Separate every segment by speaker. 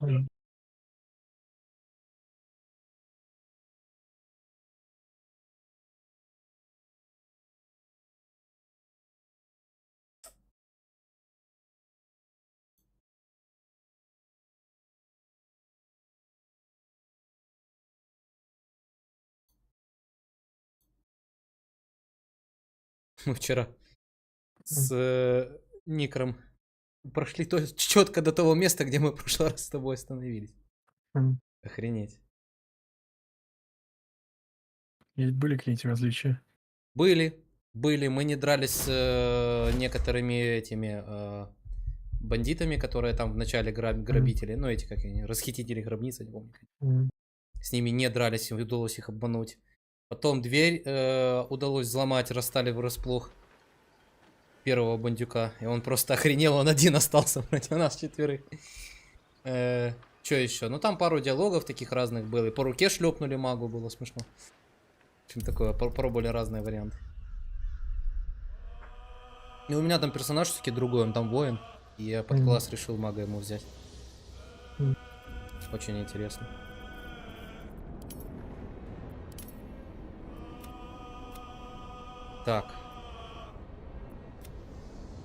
Speaker 1: М.
Speaker 2: Мы вчера
Speaker 1: М.
Speaker 2: с Никром прошли четко до того места, где мы в прошлый раз с тобой остановились.
Speaker 1: М.
Speaker 2: Охренеть.
Speaker 1: И были какие-нибудь различия?
Speaker 2: Были. Мы не дрались с некоторыми этими бандитами, которые там в начале
Speaker 1: М.
Speaker 2: грабители, ну эти как они, расхитители гробницы, не помню.
Speaker 1: М.
Speaker 2: С ними не дрались, удалось их обмануть. Потом дверь удалось взломать, расстали врасплох первого бандюка. И он просто охренел, он один остался против нас четверых. Что еще? Ну там пару диалогов таких разных было. И по руке шлепнули магу, было смешно. В общем, такое, пробовали разные варианты. И у меня там персонаж все-таки другой, он там воин. И я под
Speaker 1: М.
Speaker 2: класс решил мага ему взять.
Speaker 1: М.
Speaker 2: Очень интересно. Так.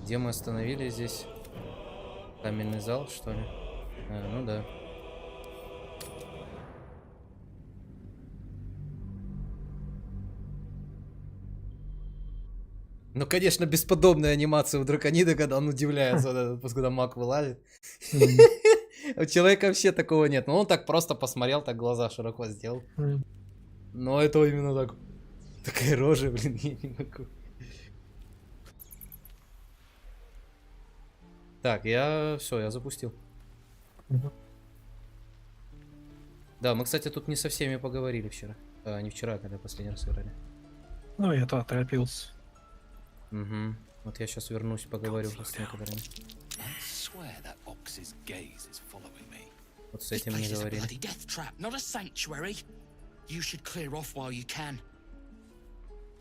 Speaker 2: Где мы остановились здесь? Каменный зал, что ли? Ну да. Ну, конечно, бесподобная анимация у драконида, когда он удивляется, когда маг вылазит.
Speaker 1: М.
Speaker 2: У человека вообще такого нет. Но он так просто посмотрел, так глаза широко сделал.
Speaker 1: М.
Speaker 2: Но это именно так. Такая рожа, блин, я не могу. Так, я запустил.
Speaker 1: Мгм.
Speaker 2: Да, мы, кстати, тут не со всеми поговорили вчера. Не вчера, когда последний раз играли.
Speaker 1: Ну, я-то торопился.
Speaker 2: Угу. Вот я сейчас вернусь, поговорю с некоторыми. Вот с этим не говорили.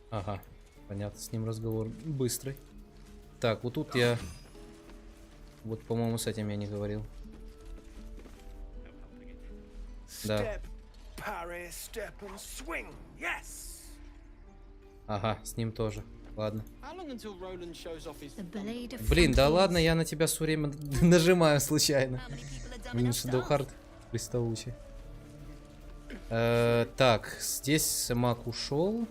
Speaker 2: Ага, понятно, с ним разговор быстрый. Так, вот тут я... Вот, по-моему, с этим я не говорил. Да. Ага, с ним тоже. Ладно. Блин, да ладно, я на тебя все время нажимаю случайно. Блин, Шадоухард приставучий. Так, здесь маг ушел.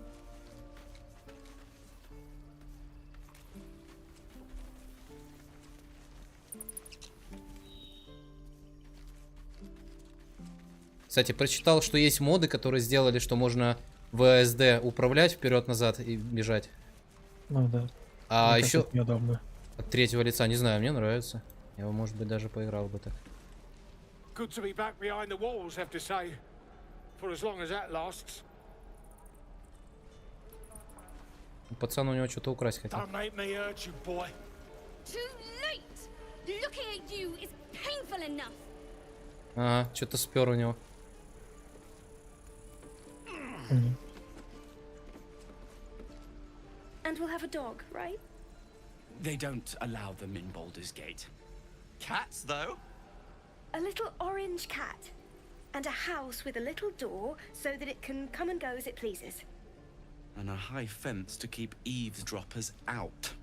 Speaker 2: Кстати, прочитал, что есть моды, которые сделали, что можно в СД управлять вперед-назад и бежать.
Speaker 1: Ну да.
Speaker 2: А
Speaker 1: Мне кажется,
Speaker 2: еще
Speaker 1: это неудобно.
Speaker 2: от третьего лица, не знаю, мне нравится. Я, может быть, даже поиграл бы так. Пацан у него что-то украсть хотел. Ага, что-то спер у него.
Speaker 1: М.
Speaker 3: And we'll have a dog, right?
Speaker 4: They don't allow them in Baldurs Gate. Cats, though?
Speaker 3: A little orange cat. And a house with a little door so that it can come and go as it pleases.
Speaker 4: And a high fence to keep eavesdroppers out.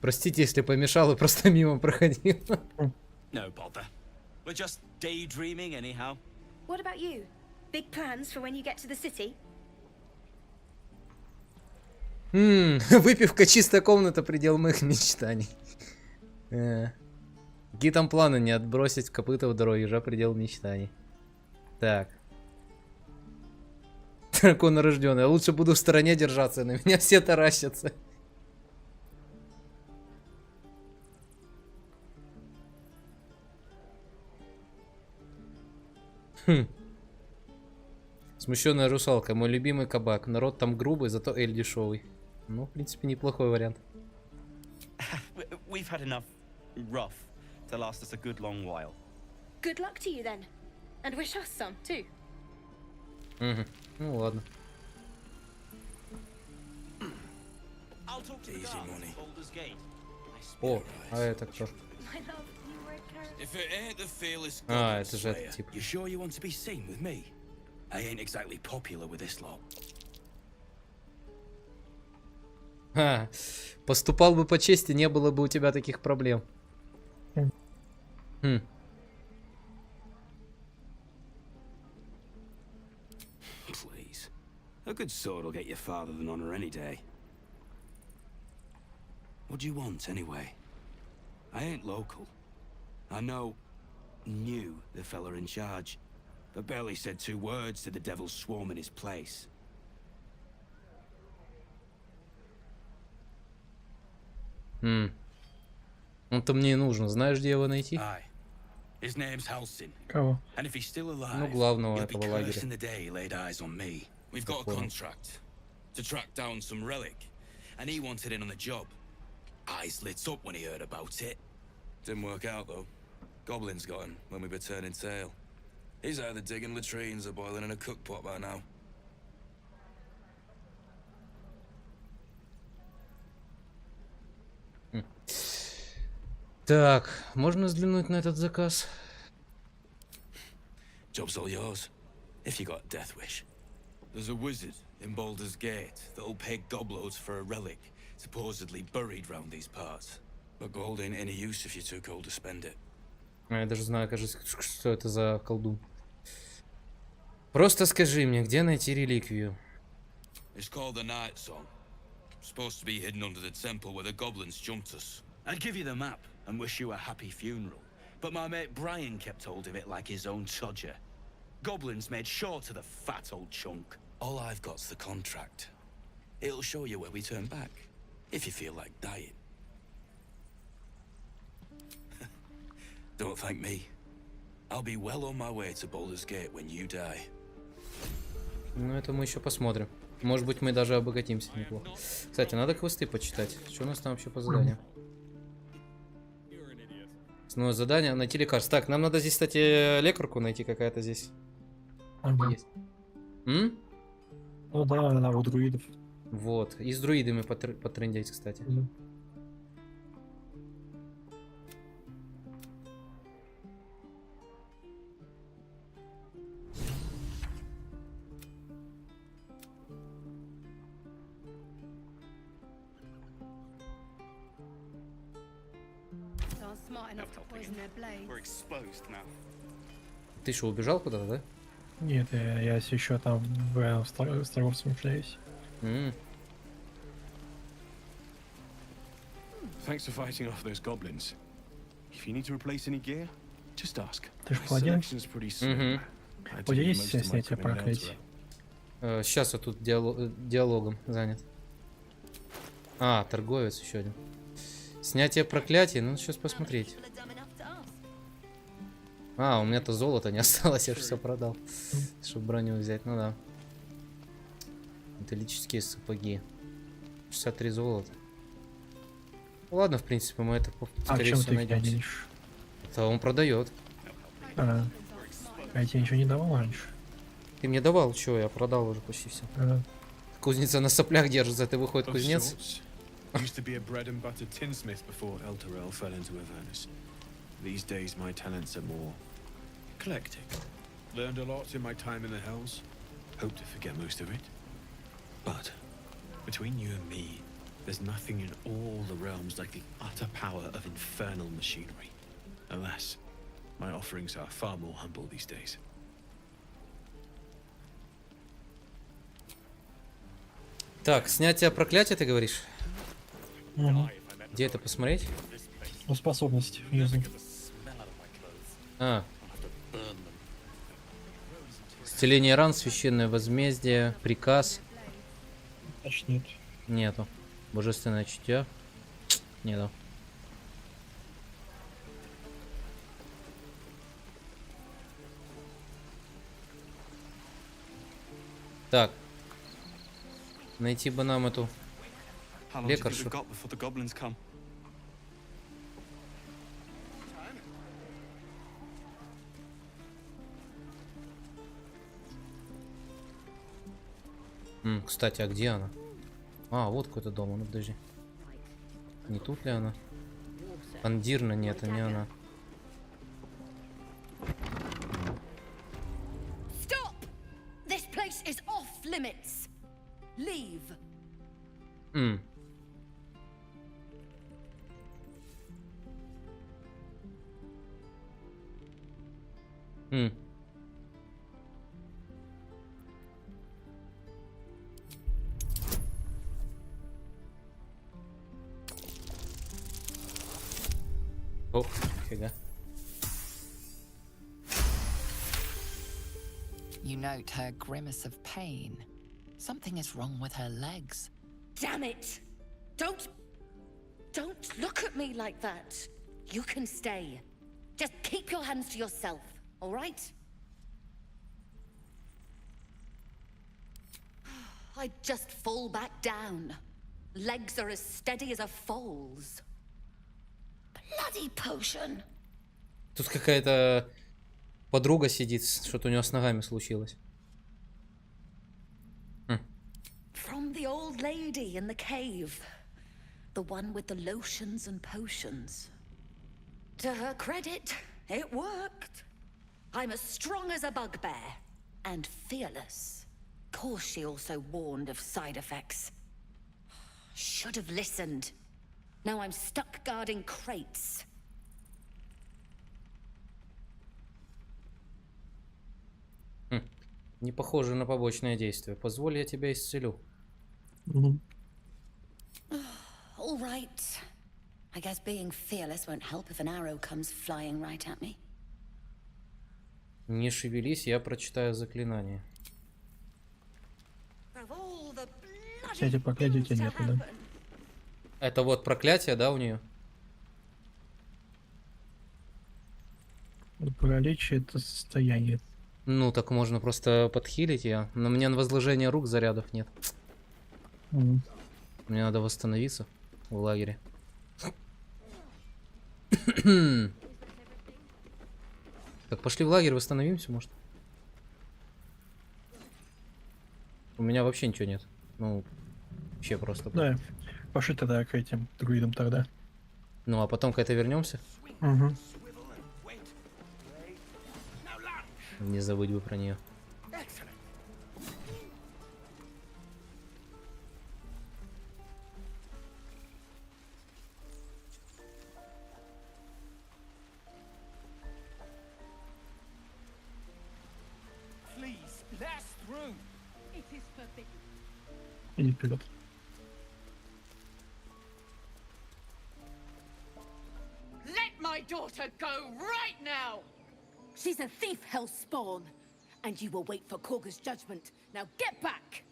Speaker 2: Простите, если помешал и просто мимо проходил.
Speaker 4: No bother. We're just daydreaming anyhow.
Speaker 3: What about you? Big plans for when you get to the city?
Speaker 2: Выпивка, чистая комната, предел моих мечтаний. Какие там планы? Не отбросить копыта в дороге, ежа предел мечтаний. Так. Дракон рожденный. Я лучше буду в стороне держаться, на меня все таращатся. Смущенная русалка. Мой любимый кабак. Народ там грубый, зато эль дешевый. Ну, в принципе, неплохой вариант.
Speaker 4: We've had enough rough to last us a good long while.
Speaker 3: Good luck to you then. And wish us some too.
Speaker 2: Ну ладно.
Speaker 4: I'll talk to the
Speaker 5: Easy
Speaker 4: guards
Speaker 5: money.
Speaker 4: at Baldur's Gate.
Speaker 2: О, а это кто?
Speaker 3: My love, you were a character.
Speaker 5: If it ain't the fearless
Speaker 2: А,
Speaker 5: goblin
Speaker 2: это же этот
Speaker 5: slayer,
Speaker 2: тип.
Speaker 5: you sure you want to be seen with me? I ain't exactly popular with this lot.
Speaker 2: Ха, поступал бы по чести, не было бы у тебя таких проблем. Хм.
Speaker 5: Please. A good sword will get you farther than honor any day. What do you want, anyway? I ain't local. I knew the fella in charge, but barely said 2 words to the devil's swarm in his place.
Speaker 2: Он-то мне и нужен. Знаешь, где его найти?
Speaker 5: Aye. His name's Halsin.
Speaker 1: Кого?
Speaker 5: And if he's still alive,
Speaker 2: Ну, главного
Speaker 5: he'll be
Speaker 2: этого лагеря.
Speaker 5: cursing the day he laid eyes on me. We've got a
Speaker 2: Понял.
Speaker 5: contract to track down some relic, and he wanted in on the job. Eyes lit up when he heard about it. Didn't work out though. Goblins got him when we were turning tail. He's either digging latrines or boiling in a cook pot by now.
Speaker 2: Так, можно взглянуть на этот заказ?
Speaker 5: Job's all yours, if you got a death wish. There's a wizard in Baldur's Gate that'll pay gobloads for a relic, supposedly buried round these parts. But gold ain't any use if you're too cold to spend it.
Speaker 2: Я даже знаю, кажется, что это за колдун. Просто скажи мне, где найти реликвию?
Speaker 5: It's called the Night Song. Supposed to be hidden under the temple where the goblins jumped us. I'd give you the map and wish you a happy funeral, but my mate Brian kept hold of it like his own todger. Goblins made sure to the fat old chunk. All I've got's the contract. It'll show you where we turn back, if you feel like dying. Don't thank me. I'll be well on my way to Baldur's Gate when you die.
Speaker 2: Ну, это мы еще посмотрим. Может быть, мы даже обогатимся неплохо. Кстати, надо квесты почитать. Что у нас там вообще по заданию? Снова задание. Найти лекарство. Так, нам надо здесь, кстати, лекарку найти какая-то здесь.
Speaker 1: Ага.
Speaker 2: Есть. М?
Speaker 1: Ну да, она у друидов.
Speaker 2: Вот. И с друидами потрындеть, кстати.
Speaker 1: Мгм.
Speaker 3: Aren't smart enough to poison their blades.
Speaker 4: We're exposed now.
Speaker 2: Ты что, убежал куда-то, да?
Speaker 1: Нет, я еще там с торговцем шляюсь.
Speaker 2: М.
Speaker 6: Thanks for fighting off those goblins. If you need to replace any gear, just ask.
Speaker 1: Ты ж
Speaker 6: My
Speaker 1: паладин?
Speaker 6: selection's pretty slim. I
Speaker 1: У тебя
Speaker 6: do
Speaker 1: есть
Speaker 6: most of my
Speaker 1: снятие
Speaker 6: criminal
Speaker 1: проклятий?
Speaker 6: elsewhere.
Speaker 2: Сейчас я тут диалогом занят. А, торговец еще один. Снятие проклятий. Ну, сейчас посмотреть. А, у меня-то золота не осталось, я же все продал. Чтобы броню взять, ну да. Металлические сапоги. 63 золота. Ладно, в принципе, мы это,
Speaker 1: А
Speaker 2: скорее
Speaker 1: чем
Speaker 2: всего,
Speaker 1: ты их
Speaker 2: найдем.
Speaker 1: денешь?
Speaker 2: Это он продает.
Speaker 1: А я тебе ничего не давал раньше?
Speaker 2: Ты мне давал, что я продал уже почти все.
Speaker 1: А,
Speaker 2: Кузница на соплях держится, ты выходит
Speaker 6: Of
Speaker 2: кузнец.
Speaker 6: sorts. Used to be a bread and butter tinsmith before Elturel fell into Avernus. These days my talents are more eclectic. Learned a lot in my time in the Hells. Hope to forget most of it. But between you and me, there's nothing in all the realms like the utter power of infernal machinery. Alas, my offerings are far more humble these days.
Speaker 2: Так, снятие проклятия, ты говоришь?
Speaker 1: угу.
Speaker 2: Где это посмотреть?
Speaker 1: Ну, способность юзать.
Speaker 2: А. Исцеление ран, священное возмездие, приказ.
Speaker 1: Значит, нет.
Speaker 2: Нету. Божественное чутье. Нету. Так. Найти бы нам эту
Speaker 4: How long do you think
Speaker 2: лекаршу.
Speaker 4: we've got before the goblins come?
Speaker 2: Кстати, а где она? А, вот какой-то дом, ну подожди. Не тут ли она? Андирна, нет, это не она.
Speaker 3: Stop! This place is off limits. Leave.
Speaker 2: М. М. О, фига.
Speaker 7: You note her grimace of pain. Something is wrong with her legs.
Speaker 3: Damn it! Don't look at me like that. You can stay. Just keep your hands to yourself, all right? I'd just fall back down. Legs are as steady as a foal's. Bloody potion.
Speaker 2: Тут какая-то подруга сидит, что-то у нее с ногами случилось.
Speaker 3: From the old lady in the cave. The one with the lotions and potions. To her credit, it worked. I'm as strong as a bugbear. And fearless. Of course she also warned of side effects. Should have listened. Now I'm stuck guarding crates.
Speaker 2: Не похоже на побочное действие. Позволь, я тебя исцелю.
Speaker 3: All right. I guess being fearless won't help if an arrow comes flying right at me.
Speaker 2: Не шевелись, я прочитаю заклинание.
Speaker 3: Of all the
Speaker 1: Кстати, проклятия у тебя нету, да?
Speaker 2: Это вот проклятие, да, у нее?
Speaker 1: Паралич — это состояние.
Speaker 2: Ну, так можно просто подхилить ее. Но у меня на возложение рук зарядов нет.
Speaker 1: Мгм.
Speaker 2: Мне надо восстановиться в лагере. Так, пошли в лагерь, восстановимся, может? У меня вообще ничего нет. Ну, вообще просто.
Speaker 1: Да, пошли тогда к этим друидам тогда.
Speaker 2: Ну, а потом к этой вернемся.
Speaker 1: Угу.
Speaker 2: Не забудь бы про нее.
Speaker 4: Please, let us through.
Speaker 1: Иди вперед.
Speaker 8: Let my daughter go right now!
Speaker 3: She's a thief, hellspawn. And you will wait for Korga's judgment. Now get back!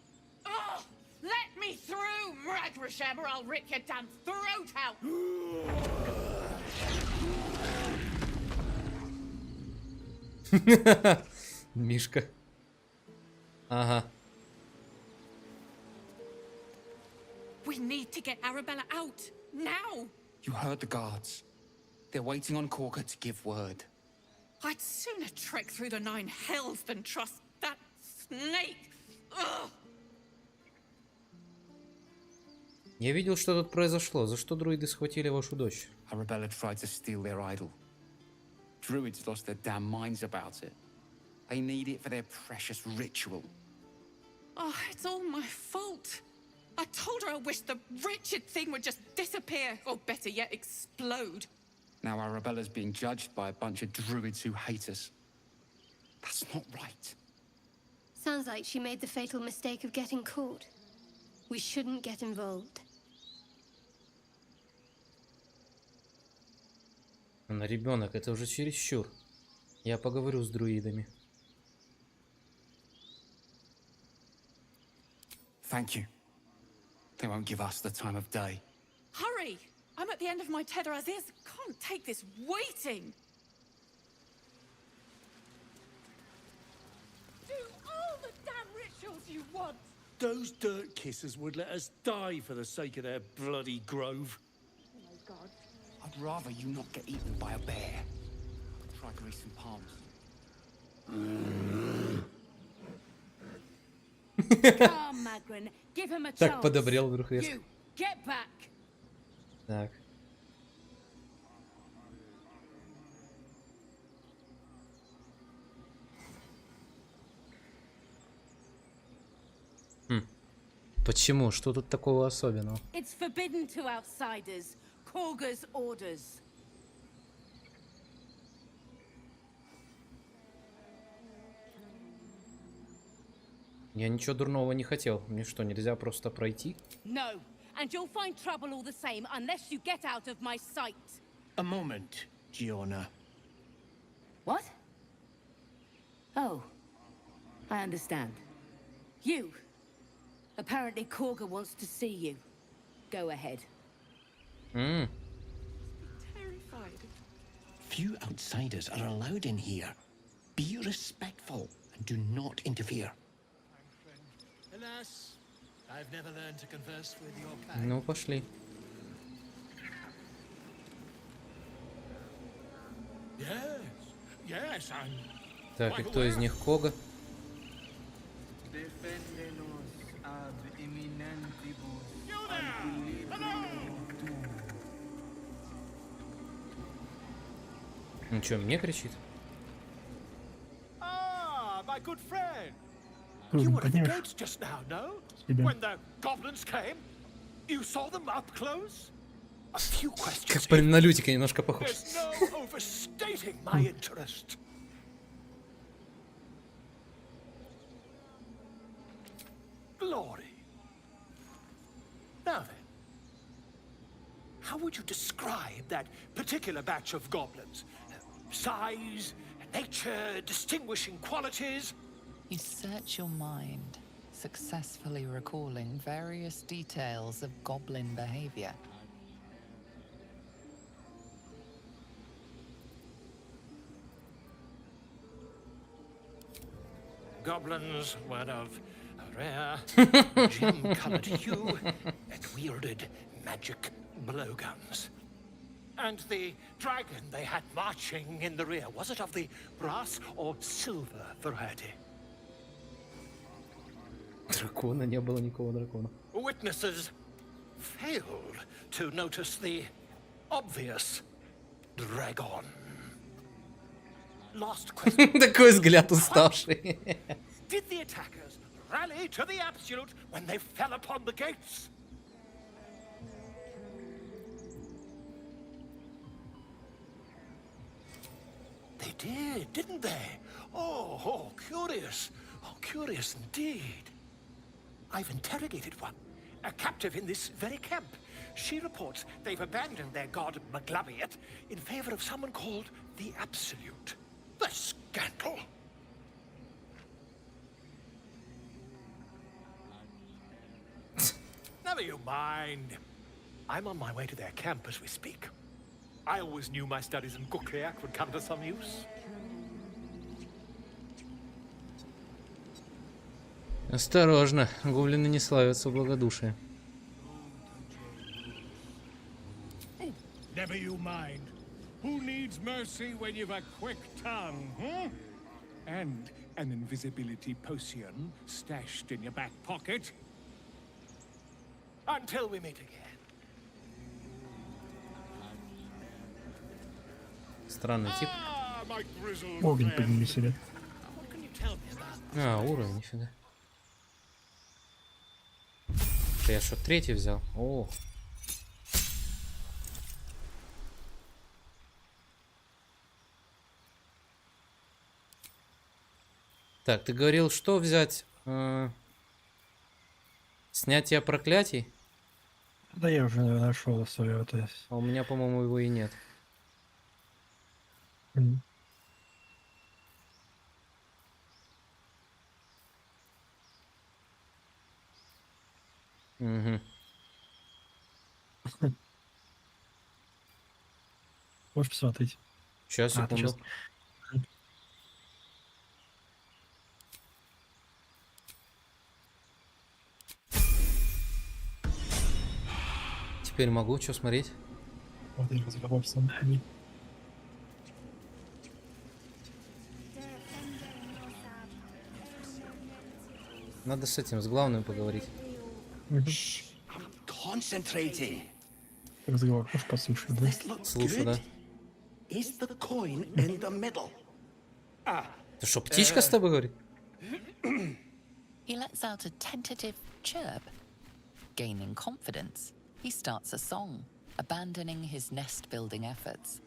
Speaker 8: Oh, let me through, Mragrasham, or I'll rip your damn throat out!
Speaker 2: Мишка. Ага.
Speaker 8: We need to get Arabella out, now!
Speaker 4: You heard the guards. They're waiting on Korga to give word.
Speaker 8: I'd sooner trek through the 9 hells than trust that snake! Ugh!
Speaker 2: Я видел, что тут произошло. За что друиды схватили вашу дочь?
Speaker 4: Arabella tried to steal their idol. Druids lost their damn minds about it. They need it for their precious ritual.
Speaker 8: Oh, it's all my fault. I told her I wished the wretched thing would just disappear, or better yet, explode.
Speaker 4: Now Arabella's being judged by a bunch of druids who hate us. That's not right.
Speaker 9: Sounds like she made the fatal mistake of getting caught. We shouldn't get involved.
Speaker 2: Она ребенок, это уже чересчур. Я поговорю с друидами.
Speaker 4: Thank you. They won't give us the time of day.
Speaker 8: Hurry! I'm at the end of my tether as is. Can't take this waiting.
Speaker 10: Do all the damn rituals you want!
Speaker 11: Those dirt kissers would let us die for the sake of their bloody grove.
Speaker 10: Oh my god.
Speaker 4: I'd rather you not get eaten by a bear. Try greasing palms.
Speaker 10: Come, Magrin, give him a chance.
Speaker 2: Так подобрел вдруг резко.
Speaker 10: You, get back!
Speaker 2: Так. Почему? Что тут такого особенного?
Speaker 10: It's forbidden to outsiders. Korga's orders.
Speaker 2: Я ничего дурного не хотел. Мне что, нельзя просто пройти?
Speaker 10: No, and you'll find trouble all the same unless you get out of my sight.
Speaker 11: A moment, Giona.
Speaker 10: What? Oh, I understand. You. Apparently Korga wants to see you. Go ahead.
Speaker 8: Terrified.
Speaker 11: Few outsiders are allowed in here. Be respectful and do not interfere.
Speaker 12: Alas, I've never learned to converse with your kind.
Speaker 2: Ну, пошли.
Speaker 12: Yes, yes, I'm...
Speaker 2: Так, и кто из них Кога? Ну что, мне кричит?
Speaker 12: Ah, my good friend. You were at the gates just now, no? When the goblins came? You saw them up close? A few questions.
Speaker 2: Как блин, на Лютика немножко похож.
Speaker 12: There's no overstating my interest. Glory. Now then, how would you describe that particular batch of goblins? Size, nature, distinguishing qualities?
Speaker 7: You search your mind, successfully recalling various details of goblin behavior.
Speaker 12: Goblins were of a rare, gem-colored hue and wielded magic blowguns. And the dragon they had marching in the rear, was it of the brass or silver variety?
Speaker 2: Дракона, не было никакого дракона.
Speaker 12: Witnesses failed to notice the obvious dragon. Last question.
Speaker 2: Такой взгляд уставший.
Speaker 12: Did the attackers rally to the absolute when they fell upon the gates? They did, didn't they? Oh, curious. Oh, curious indeed. I've interrogated one, a captive in this very camp. She reports they've abandoned their god Maglabiet in favor of someone called the Absolute. The scandal! Never you mind. I'm on my way to their camp as we speak. I always knew my studies in Gukriak would come to some use.
Speaker 2: Осторожно, гоблины не славятся благодушием.
Speaker 11: Never you mind. Who needs mercy when you've a quick tongue, huh? And an invisibility potion stashed in your back pocket.
Speaker 12: Until we meet again.
Speaker 2: Странный тип.
Speaker 12: My grizzled
Speaker 1: Огонь
Speaker 12: friend.
Speaker 1: подними себе.
Speaker 12: What can you tell me about this?
Speaker 2: А, уровень, нифига. Я что, третий взял? О. Так, ты говорил, что взять? Снятие проклятий?
Speaker 1: Да я уже нашел свое это.
Speaker 2: А у меня, по-моему, его и нет. Угу.
Speaker 1: Можешь посмотреть.
Speaker 2: Сейчас,
Speaker 1: А, ты
Speaker 2: секунду.
Speaker 1: щас-
Speaker 2: Теперь могу что смотреть?
Speaker 1: Вот я разговор сам.
Speaker 2: Надо с этим, с главным поговорить.
Speaker 11: Concentrating.
Speaker 1: Разговор, может, послушать, да?
Speaker 12: This looks
Speaker 2: Слушай, да.
Speaker 12: good. Is the coin in the middle?
Speaker 2: Ты что, птичка с тобой говорит?
Speaker 7: He lets out a tentative chirp. Gaining confidence, he starts a song, abandoning his nest-building efforts.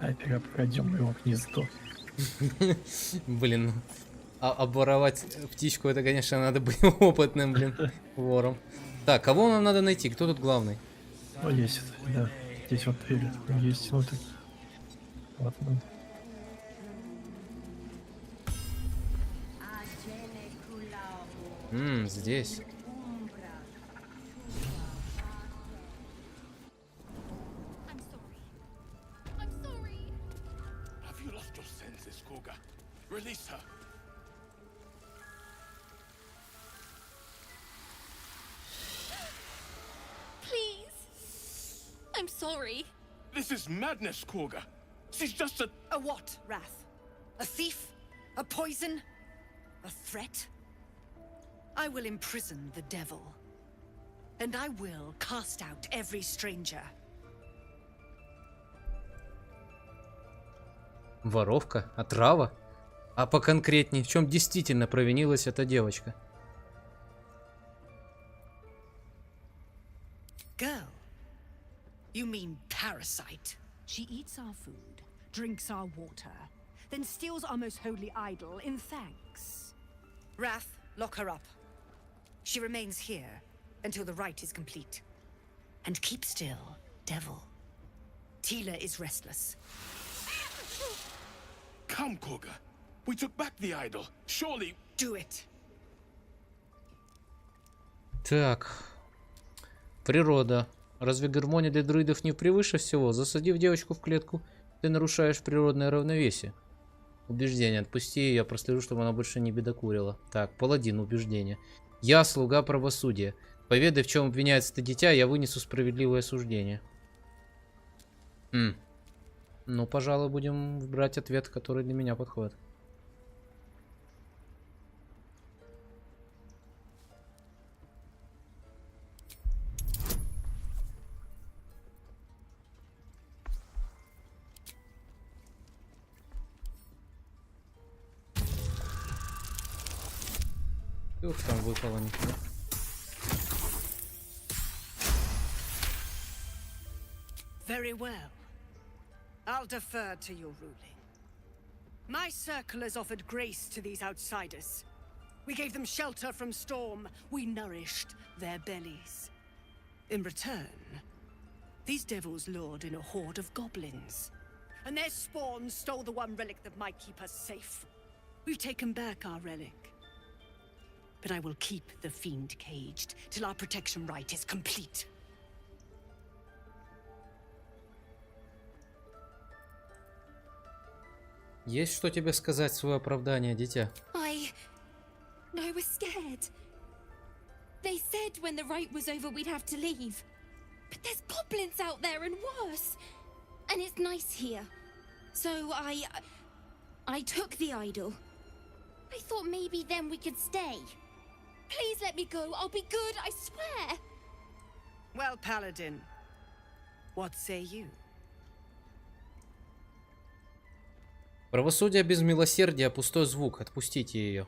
Speaker 1: А теперь пройдем его гнездо.
Speaker 2: Блин, обворовать птичку, это, конечно, надо быть опытным, блин, вором. Так, кого нам надо найти? Кто тут главный?
Speaker 1: Ну, есть, да. Здесь вот дверь есть внутрь. Вот он.
Speaker 2: Здесь.
Speaker 12: Have you lost your senses, Koga? Release her.
Speaker 10: Please. I'm sorry.
Speaker 12: This is madness, Koga. She's just a...
Speaker 3: A what, Wrath? A thief? A poison? A threat? I will imprison the devil. And I will cast out every stranger.
Speaker 2: Воровка? Отрава? А поконкретнее, в чем действительно провинилась эта девочка?
Speaker 3: Girl? You mean parasite?
Speaker 13: She eats our food, drinks our water, then steals our most holy idol in thanks.
Speaker 3: Wrath, lock her up. She remains here until the rite is complete. And keep still, devil. Tila is restless.
Speaker 12: Come, Koga. We took back the idol. Surely...
Speaker 3: Do it.
Speaker 2: Так. Природа. Разве гармония для друидов не превыше всего? Засадив девочку в клетку, ты нарушаешь природное равновесие. Убеждение. Отпусти ее, я прослежу, чтобы она больше не бедокурила. Так, паладин. Убеждение. Я слуга правосудия. Поведай, в чем обвиняется это дитя, я вынесу справедливое суждение. Ну, пожалуй, будем брать ответ, который для меня подходит. Ух, там выпало ничего.
Speaker 3: Very well. I'll defer to your ruling. My circle has offered grace to these outsiders. We gave them shelter from storm. We nourished their bellies. In return, these devils lured in a horde of goblins. And their spawn stole the one relic that might keep us safe. We've taken back our relic. But I will keep the fiend caged till our protection rite is complete.
Speaker 2: Есть что тебе сказать в свое оправдание, дитя?
Speaker 10: I was scared. They said when the rite was over we'd have to leave. But there's goblins out there and worse. And it's nice here. So I took the idol. I thought maybe then we could stay. Please let me go. I'll be good, I swear.
Speaker 3: Well, Paladin, what say you?
Speaker 2: Правосудие без милосердия, пустой звук. Отпустите ее.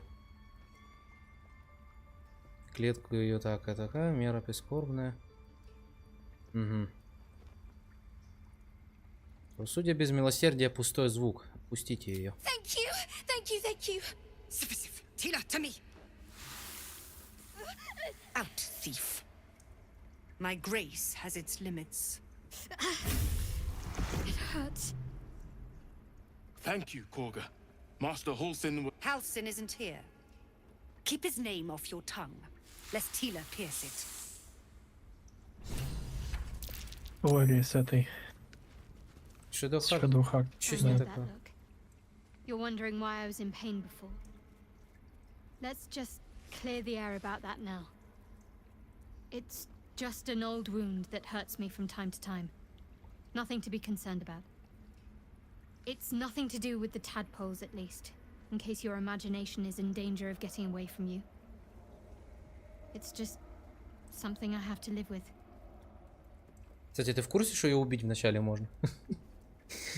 Speaker 2: Клетку ее такая, мера прискорбная. Угу. Правосудие без милосердия, пустой звук. Отпустите ее.
Speaker 10: Thank you, thank you, thank you.
Speaker 3: Tila, to me. Out, thief. My grace has its limits.
Speaker 10: It hurts.
Speaker 12: Thank you, Koga. Master Halsin...
Speaker 3: Halsin isn't here. Keep his name off your tongue, lest Tila pierce it.
Speaker 1: Ой, с этой.
Speaker 2: Шедухак. Что с ней такое?
Speaker 9: You're wondering why I was in pain before. Let's just clear the air about that now. It's just an old wound that hurts me from time to time. Nothing to be concerned about. It's nothing to do with the tadpoles, at least, in case your imagination is in danger of getting away from you. It's just something I have to live with.
Speaker 2: Кстати, ты в курсе, что ее убить вначале можно?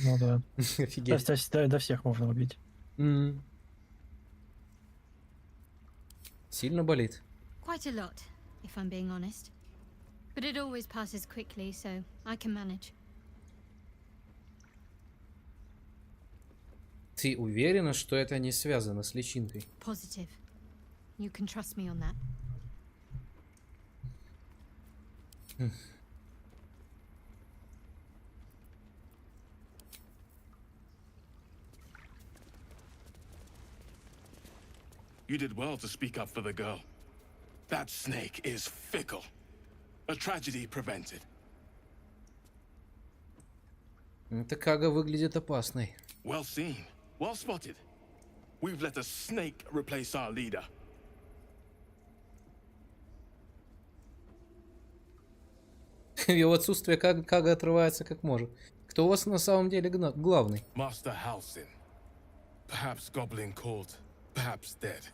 Speaker 1: Ну да.
Speaker 2: Офигеть.
Speaker 1: До всех можно убить.
Speaker 2: Сильно болит.
Speaker 9: Quite a lot, if I'm being honest. But it always passes quickly, so I can manage.
Speaker 2: Ты уверена, что это не связано с личинкой?
Speaker 9: Positive. You can trust me on that.
Speaker 14: You did well to speak up for the girl. That snake is fickle. A tragedy prevented.
Speaker 2: Эта Кага выглядит опасной.
Speaker 14: Well seen. Well spotted. We've let a snake replace our leader.
Speaker 2: В его отсутствие Кага отрывается как может. Кто у вас на самом деле главный?
Speaker 14: Master Halsin. Perhaps goblin called, perhaps dead.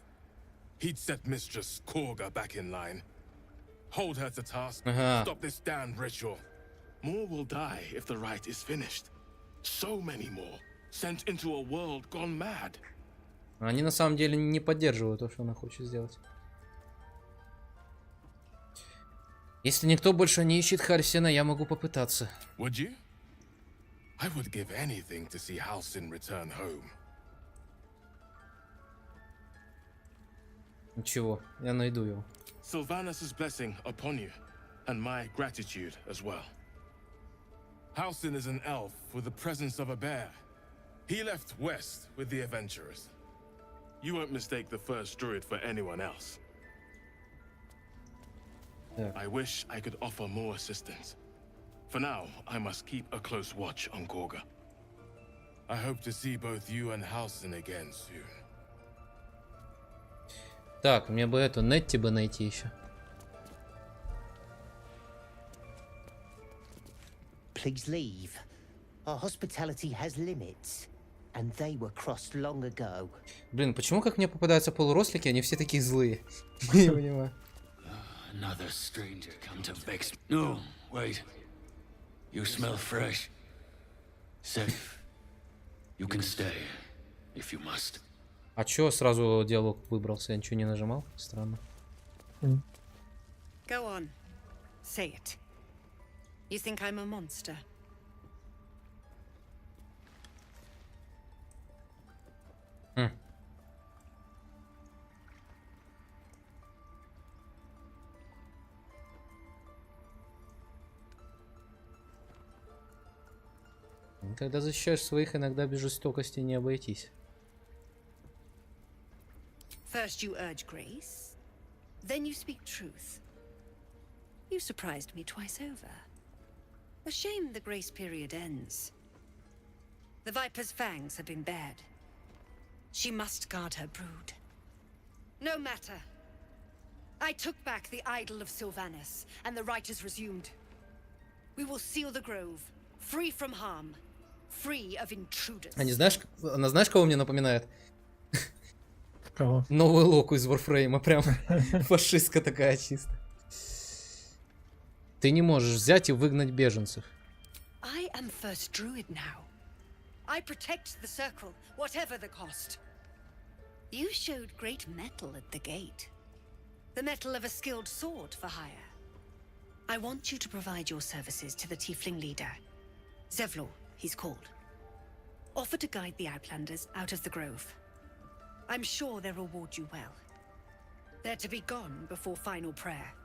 Speaker 14: He'd set Mistress Korga back in line. Hold her to task. Stop this damn ritual. More will die if the rite is finished. So many more. Sent into a world gone mad.
Speaker 2: Они на самом деле не поддерживают то, что она хочет сделать. Если никто больше не ищет Харсина, я могу попытаться.
Speaker 14: Would you? I would give anything to see Halsin return home.
Speaker 2: Ничего, я найду его.
Speaker 14: Sylvanus' blessing upon you, and my gratitude as well. Halsin is an elf with the presence of a bear. He left west with the adventurers. You won't mistake the first druid for anyone else.
Speaker 2: Yeah.
Speaker 14: I wish I could offer more assistance. For now, I must keep a close watch on Korga. I hope to see both you and Halsin again soon.
Speaker 2: Так, мне бы эту Нетти бы найти еще.
Speaker 15: Please leave. Our hospitality has limits, and they were crossed long ago.
Speaker 2: Блин, почему как мне попадаются полурослики, они все такие злые? Я не понимаю.
Speaker 5: Another stranger come to vex. No, wait. You smell fresh. Safe. You can stay, if you must.
Speaker 2: А чё сразу диалог выбрался? Я ничего не нажимал? Странно.
Speaker 13: Go on. Say it. You think I'm a monster?
Speaker 2: Когда защищаешь своих, иногда без жестокости не обойтись.
Speaker 13: First you urge grace, then you speak truth. You surprised me twice over. A shame the grace period ends. The Viper's fangs have been bared. She must guard her brood. No matter. I took back the idol of Sylvanus, and the rite is resumed. We will seal the grove, free from harm, free of intruders.
Speaker 2: А не знаешь, она знаешь, кого мне напоминает?
Speaker 1: Кого?
Speaker 2: Новую Локу из Warframe, прям фашистка такая чисто. Ты не можешь взять и выгнать беженцев.
Speaker 13: I am first druid now. I protect the circle, whatever the cost. You showed great mettle at the gate. The mettle of a skilled sword for hire. I want you to provide your services to the tiefling leader. Zevlor, he's called. Offer to guide the Outlanders out of the grove. I'm sure they'll reward you well. They're to be gone before final prayer.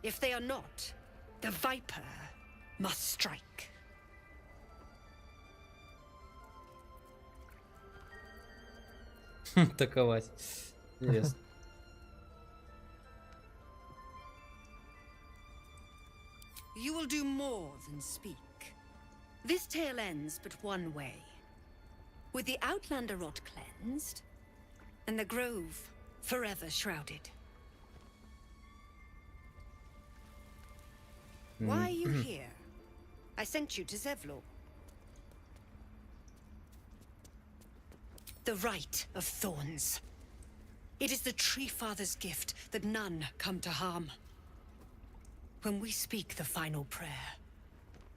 Speaker 13: If they are not, the Viper must strike.
Speaker 2: Атаковать. Интересно.
Speaker 13: You will do more than speak. This tale ends but one way. With the Outlander rot cleansed, and the grove forever shrouded. Why are you here? I sent you to Zevlor. The Rite of Thorns. It is the Tree Father's gift that none come to harm. When we speak the final prayer,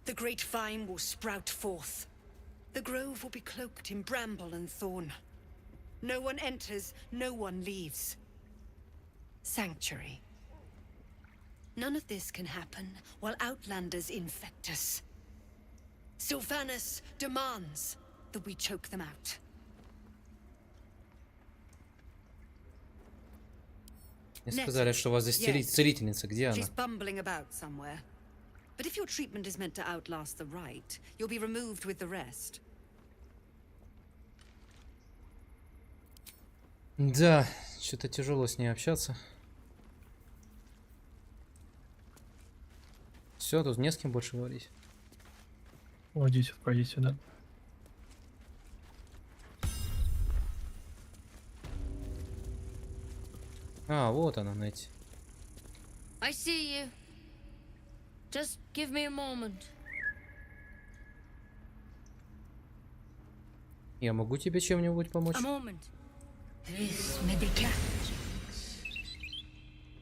Speaker 13: the great vine will sprout forth. The grove will be cloaked in bramble and thorn. No one enters, no one leaves. Sanctuary. None of this can happen while Outlanders infect us. Sylvanas demands that we choke them out.
Speaker 2: Мне сказали, что у вас здесь целительница. Где она?
Speaker 13: She's bumbling about somewhere. But if your treatment is meant to outlast the rite, you'll be removed with the rest.
Speaker 2: Да, что-то тяжело с ней общаться. Все, тут не с кем больше говорить.
Speaker 1: Вот здесь вот пройдите сюда.
Speaker 2: А, вот она, Нетти.
Speaker 16: I see you. Just give me a moment.
Speaker 2: Я могу тебе чем-нибудь помочь?
Speaker 16: A moment. This medica.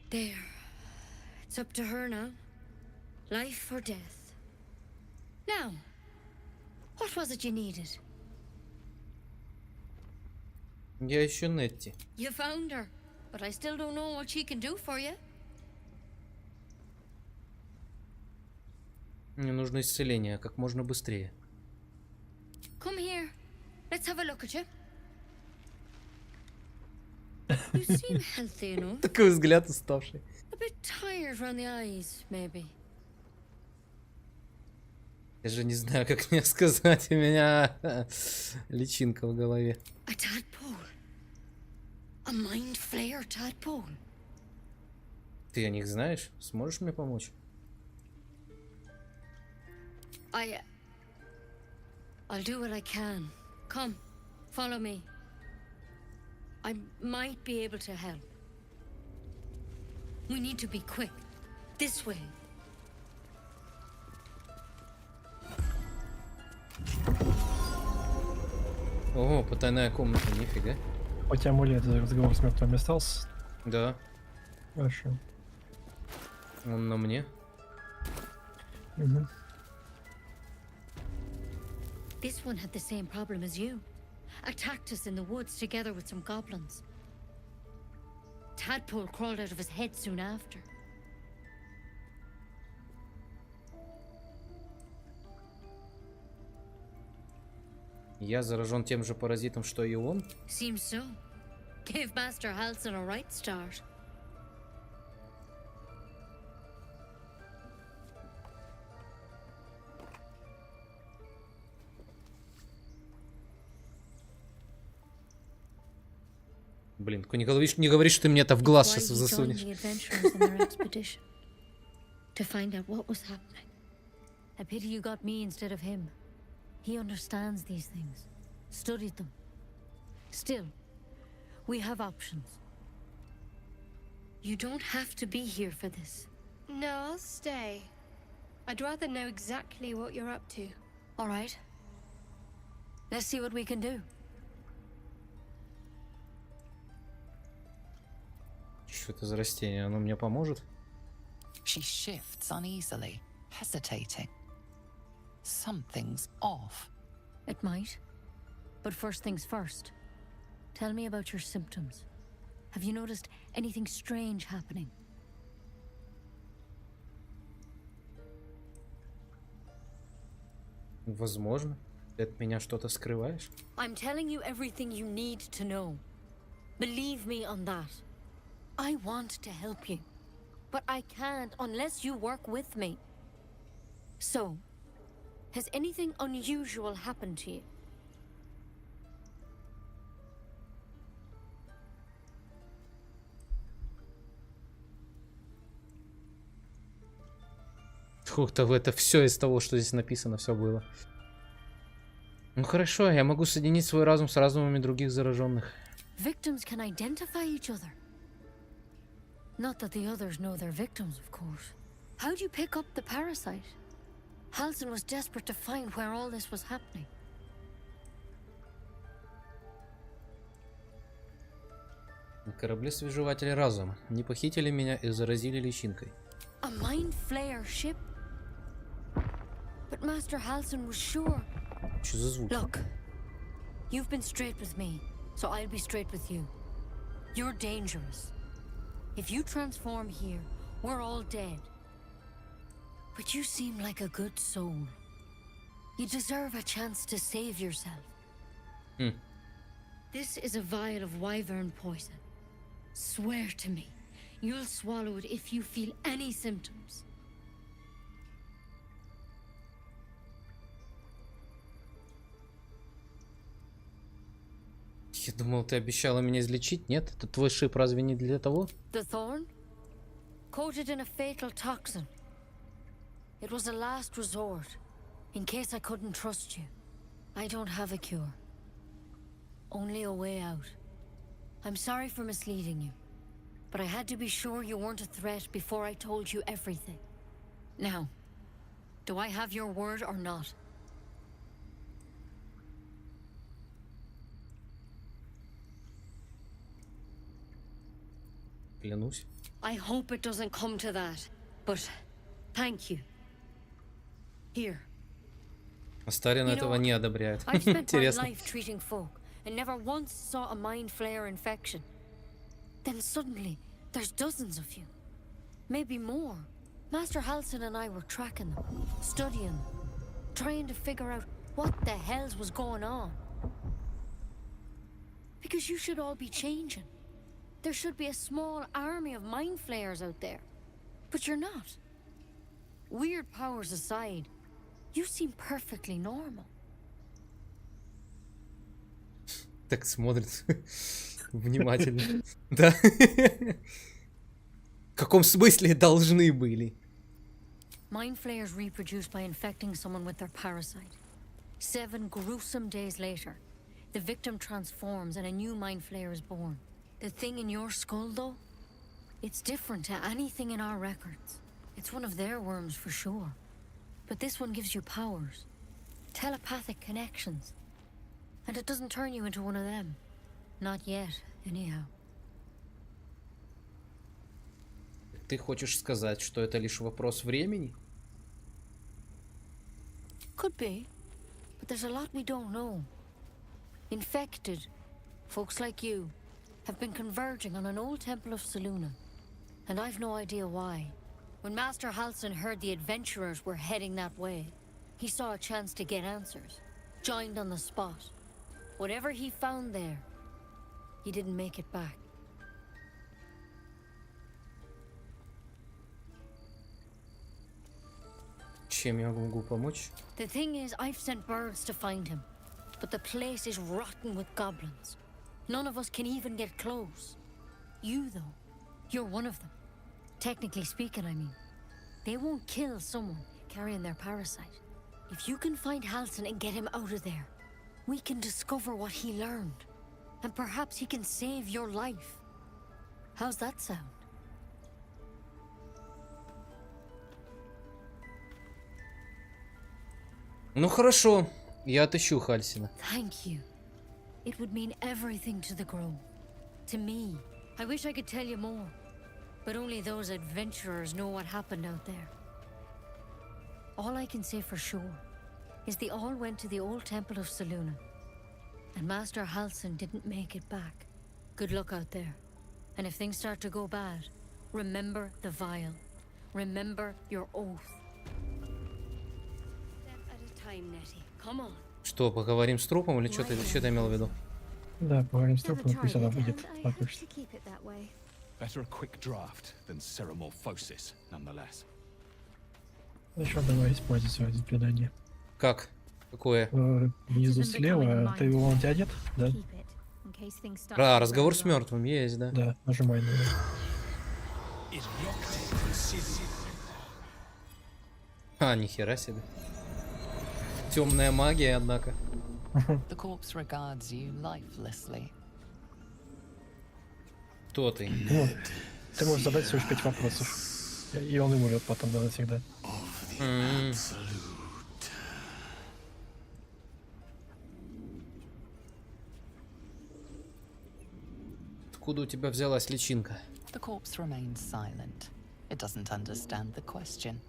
Speaker 16: There. It's up to her now. Life or death. Now, what was it you needed?
Speaker 2: Я ищу Нетти.
Speaker 16: You found her, but I still don't know what she can do for you.
Speaker 2: Мне нужно исцеление как можно быстрее.
Speaker 16: Come here. Let's have a look at you. You seem healthy enough.
Speaker 2: Такой взгляд уставший.
Speaker 16: A bit tired around the eyes, maybe.
Speaker 2: Я же не знаю, как мне сказать, у меня личинка в голове.
Speaker 16: A tadpole. A mind flayer tadpole.
Speaker 2: Ты о них знаешь? Сможешь мне помочь?
Speaker 16: I'll do what I can. Come, follow me. I might be able to help. We need to be quick. This way.
Speaker 2: Ого, потайная комната, нифига.
Speaker 1: У тебя амулет за разговор с мертвыми остался?
Speaker 2: Да.
Speaker 1: Хорошо.
Speaker 2: Он на мне.
Speaker 1: Угу.
Speaker 16: This one had the same problem as you. Attacked us in the woods together with some goblins. Tadpole crawled out of his head soon after.
Speaker 2: Я заражен тем же паразитом, что и он?
Speaker 16: Seems so. Gave Master Halsin a right start.
Speaker 2: Блин, не говоришь, что ты мне это в глаз сейчас
Speaker 16: Why he
Speaker 2: засунешь.
Speaker 16: joined the adventurers in their expedition. To find out what was happening. A pity you got me instead of him. He understands these things. Studied them. Still, we have options. You don't have to be here for this.
Speaker 9: No, I'll stay. I'd rather know exactly what you're up to.
Speaker 16: All right. Let's see what we can do.
Speaker 2: Что это за растение? Оно мне поможет?
Speaker 7: She shifts uneasily, hesitating. Something's off.
Speaker 16: It might. But first things first. Tell me about your symptoms. Have you noticed anything strange happening?
Speaker 2: Возможно. Ты от меня что-то скрываешь?
Speaker 16: I'm telling you everything you need to know. Believe me on that. I want to help you, but I can't unless you work with me. So, has anything unusual happened to you?
Speaker 2: Фух-то это все из того, что здесь написано, все было. Ну хорошо, я могу соединить свой разум с разумами других зараженных.
Speaker 16: Victims can identify each other. Not that the others know they're victims, of course. How'd you pick up the parasite? Halsin was desperate to find where all this was happening.
Speaker 2: Корабли-свежеватели разума. Не похитили меня и заразили личинкой.
Speaker 16: A mind flayer ship? But Master Halsin was sure.
Speaker 2: Что за звук?
Speaker 16: Look, you've been straight with me, so I'll be straight with you. You're dangerous. If you transform here, we're all dead. But you seem like a good soul. You deserve a chance to save yourself. This is a vial of wyvern poison. Swear to me, you'll swallow it if you feel any symptoms.
Speaker 2: Я думал, ты обещала меня излечить. Нет? Это твой шип разве не для того?
Speaker 16: The thorn? Coated in a fatal toxin. It was a last resort, in case I couldn't trust you. I don't have a cure. Only a way out. I'm sorry for misleading you, but I had to be sure you weren't a threat before I told you everything. Now, do I have your word or not?
Speaker 2: Клянусь.
Speaker 16: I hope it doesn't come to that, but thank you. Here.
Speaker 2: Старин этого не одобряет.
Speaker 16: I've spent my
Speaker 2: Интересно.
Speaker 16: life treating folk and never once saw a mind flayer infection. Then suddenly, there's dozens of you. Maybe more. Master Halsin and I were tracking them, studying them, trying to figure out what the hells was going on. Because you should all be changing. There should be a small army of mind flayers out there. But you're not. Weird powers aside, you seem perfectly normal.
Speaker 2: Так смотрит внимательно. Да. В каком смысле должны были?
Speaker 16: Mind flayers reproduce by infecting someone with their parasite. 7 gruesome days later, the victim transforms and a new mind flayer is born. The thing in your skull, though, it's different to anything in our records. It's one of their worms for sure. But this one gives you powers. Telepathic connections. And it doesn't turn you into one of them. Not yet, anyhow.
Speaker 2: Ты хочешь сказать, что это лишь вопрос времени?
Speaker 16: Could be. But there's a lot we don't know. Infected, folks like you, have been converging on an old temple of Selûne. And I've no idea why. When Master Halsin heard the adventurers were heading that way, he saw a chance to get answers. Joined on the spot. Whatever he found there, he didn't make it back.
Speaker 2: Чем я могу помочь?
Speaker 16: The thing is, I've sent birds to find him. But the place is rotten with goblins. None of us can even get close. You, though, you're one of them. Technically speaking, I mean. They won't kill someone carrying their parasite. If you can find Halsin and get him out of there, we can discover what he learned. And perhaps he can save your life. How's that sound?
Speaker 2: Ну хорошо, я отыщу Хальсина.
Speaker 16: Thank you. It would mean everything to the Grove. To me. I wish I could tell you more. But only those adventurers know what happened out there. All I can say for sure is they all went to the old temple of Selûne. And Master Halsin didn't make it back. Good luck out there. And if things start to go bad, remember the vial. Remember your oath. Step at a time, Nettie. Come on.
Speaker 2: Что, поговорим с трупом или что ты имел в виду?
Speaker 1: Да, поговорим с трупом, пусть она будет.
Speaker 11: Better a quick draft than ceremorphosis, nonetheless.
Speaker 1: Еще давай используй свое заклинание.
Speaker 2: Как? Какое?
Speaker 1: Внизу слева, ты его у тебя нет? Да?
Speaker 2: А, разговор с мертвым есть, да?
Speaker 1: Да, нажимай на него.
Speaker 2: А, нихера себе. Темная магия, однако.
Speaker 7: The corpse regards you lifelessly.
Speaker 2: Кто ты?
Speaker 1: Ну, ты можешь задать всего лишь 5 вопросов. И он умрет потом, да, навсегда.
Speaker 2: Откуда у тебя взялась личинка?
Speaker 7: The corpse remains silent. It doesn't understand the question.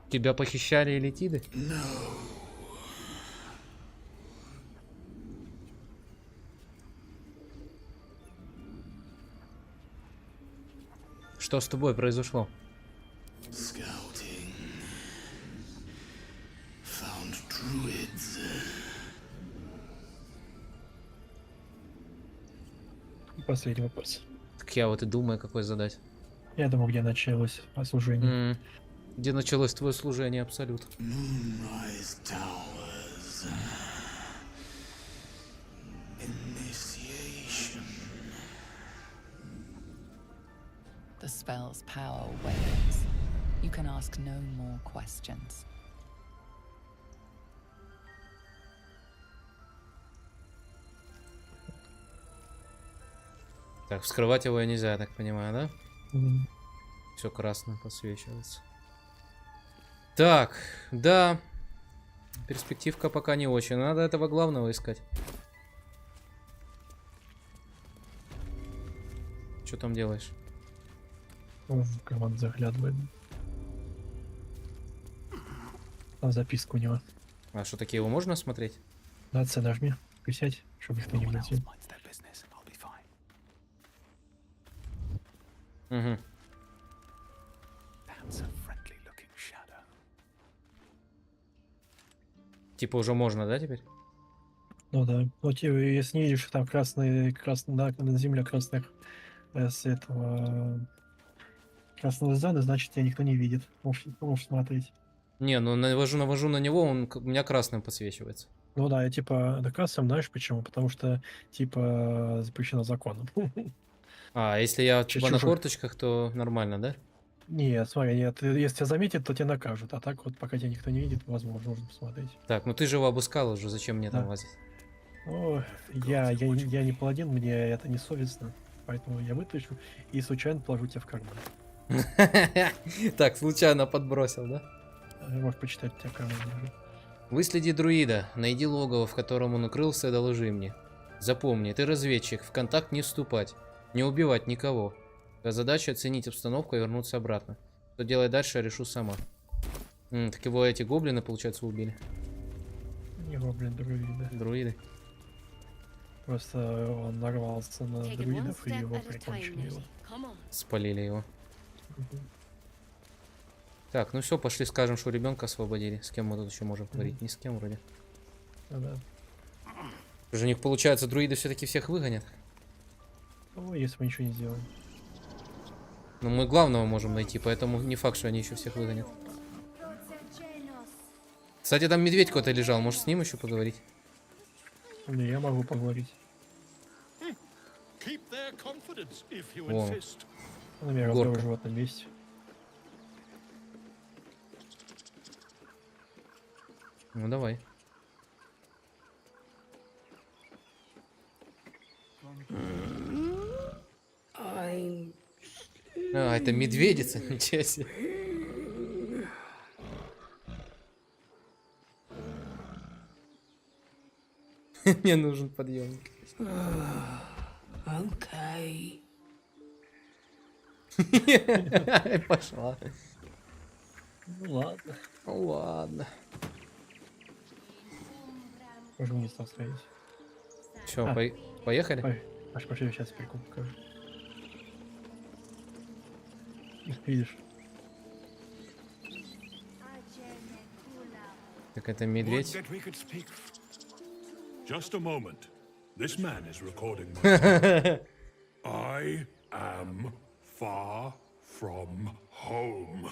Speaker 2: Тебя похищали элитиды? Что с тобой произошло?
Speaker 5: Scouting. Found druids.
Speaker 1: Последний вопрос.
Speaker 2: Так я вот и думаю, какой задать.
Speaker 1: Я думаю, где началось служение.
Speaker 2: Где началось твое служение, абсолют.
Speaker 5: Moonrise Towers. Initiation.
Speaker 7: The spell's power wanes. You can ask no more questions.
Speaker 2: Так, вскрывать его нельзя, я так понимаю, да? Все красным подсвечивается. Так, да. Перспективка пока не очень. Надо этого главного искать. Что там делаешь?
Speaker 1: Он в карман заглядывает. Там записка у него.
Speaker 2: А что, такие его можно смотреть?
Speaker 1: Да, С нажми. Присядь, чтобы никто не влетел.
Speaker 2: Угу. Типа уже можно, да, теперь?
Speaker 1: Ну да. Вот если не видишь, там красный, да, на земле красных с этого красного зоны, значит тебя никто не видит. Можешь смотреть.
Speaker 2: Не, ну навожу на него, он у меня красным подсвечивается.
Speaker 1: Ну да, я типа на красном, знаешь почему? Потому что типа запрещено законом.
Speaker 2: А, если я типа на
Speaker 1: чужой.
Speaker 2: корточках, то нормально, да?
Speaker 1: Нет, смотри, нет, если тебя заметят, то тебя накажут. А так вот, пока тебя никто не видит, возможно, можно посмотреть.
Speaker 2: Так, ну ты же его обыскал уже, зачем мне там
Speaker 1: Да.
Speaker 2: лазить?
Speaker 1: О, я не паладин, мне это не совестно. Поэтому я вытащу и случайно положу тебя в карман.
Speaker 2: Так, случайно подбросил, да?
Speaker 1: Можешь почитать, у тебя в кармане лежит.
Speaker 2: Выследи друида, найди логово, в котором он укрылся, и доложи мне. Запомни, ты разведчик, в контакт не вступать, не убивать никого. Твоя задача оценить обстановку и вернуться обратно. Что делать дальше, я решу сама. Так его эти гоблины, получается, убили.
Speaker 1: Не гоблин, друиды.
Speaker 2: Друиды.
Speaker 1: Просто он нарвался на друидов, и его прикончили его.
Speaker 2: Спалили его. Так, ну все, пошли скажем, что ребенка освободили. С кем мы тут еще можем говорить? Ни с кем вроде.
Speaker 1: Да.
Speaker 2: Уже у них получается, друиды все-таки всех выгонят.
Speaker 1: Ну, если мы ничего не сделаем.
Speaker 2: Но мы главного можем найти, поэтому не факт, что они еще всех выгонят. Кстати, там медведь какой-то лежал, может с ним еще поговорить?
Speaker 1: Не, я могу поговорить.
Speaker 2: Вон.
Speaker 1: Он на меня разговор в животном месте.
Speaker 2: Ну давай. А, это медведица, ничего себе. Мне нужен подъемник.
Speaker 15: Окей.
Speaker 2: Пошла.
Speaker 1: Ну ладно.
Speaker 2: Ну ладно.
Speaker 1: Можем вниз там сходить.
Speaker 2: Че, поехали?
Speaker 1: Пошли, сейчас прикол покажу. Видишь?
Speaker 2: Так это медведь.
Speaker 11: Just a moment. This man is recording my I am far from home.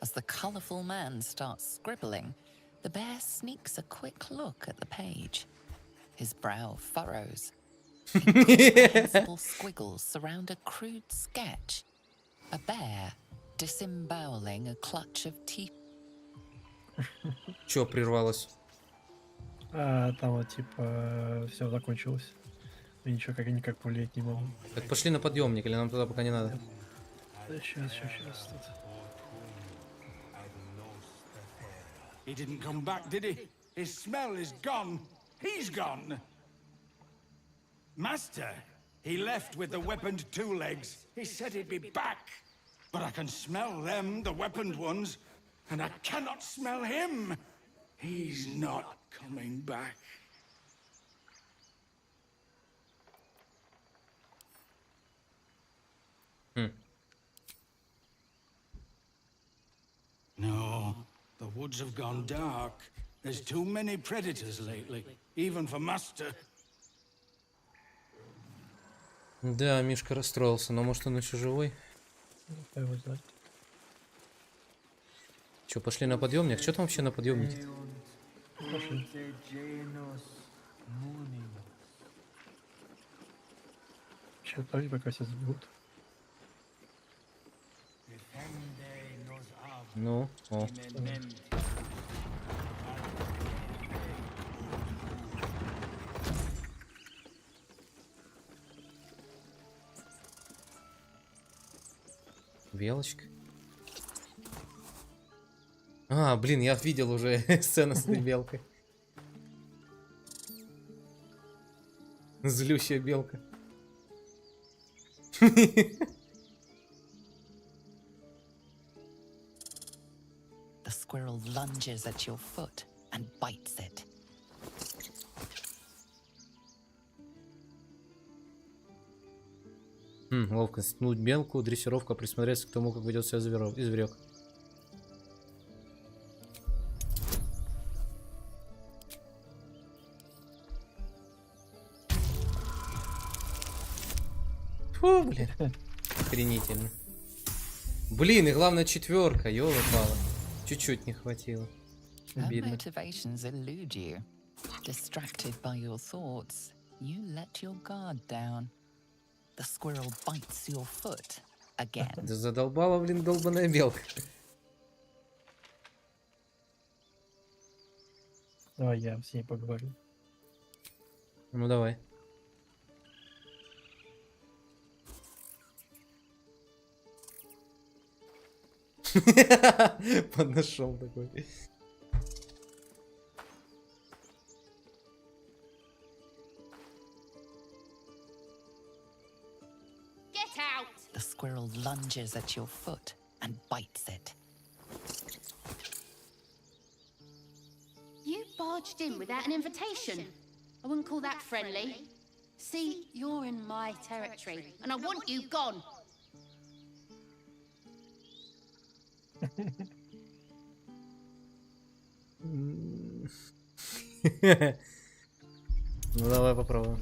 Speaker 7: As the colourful man starts scribbling, the bear sneaks a quick look at the page. His brow furrows. Incomprehensible squiggles surround a crude sketch. A bear disemboweling a clutch of teeth.
Speaker 2: Че прервалось?
Speaker 1: Там вот типа все закончилось. Я ничего никак повлиять не могу.
Speaker 2: Так пошли на подъемник, или нам туда пока не надо?
Speaker 1: Да, сейчас тут.
Speaker 5: He didn't come back, did he?
Speaker 11: His smell is gone. He's gone. Master, he left with the weaponed two legs. He said he'd be back. But I can smell them, the weaponed ones, and I cannot smell him. He's not coming back. No, the woods have gone dark. There's too many predators lately, even for Master.
Speaker 2: Да, Мишка расстроился, но может он еще живой? Че, пошли на подъемник? Что там вообще на подъемнике?
Speaker 1: Пошли. Сейчас тоже пока все сбегут.
Speaker 2: Ну, о. Белочка. А, блин, я видел уже сцену с этой белкой. Злющая белка.
Speaker 7: The squirrel lunges at your foot and bites it.
Speaker 2: Ловко стянуть белку, дрессировка, присмотреться к тому, как ведет себя зверек. Фу, блин. Охренительно. Блин, и главное четверка, ёлы-палы. Чуть-чуть не хватило.
Speaker 7: Her
Speaker 2: Обидно.
Speaker 7: motivations elude you. Distracted by your thoughts, you let your guard down. The squirrel bites your foot again.
Speaker 2: Да задолбала, блин, долбаная белка.
Speaker 1: Давай я с ней поговорю.
Speaker 2: Ну давай. Подошел такой.
Speaker 7: The squirrel lunges at your foot and bites it.
Speaker 17: You barged in without an invitation. I wouldn't call that friendly. See, you're in my territory, and I want you gone.
Speaker 2: Ну давай попробуем.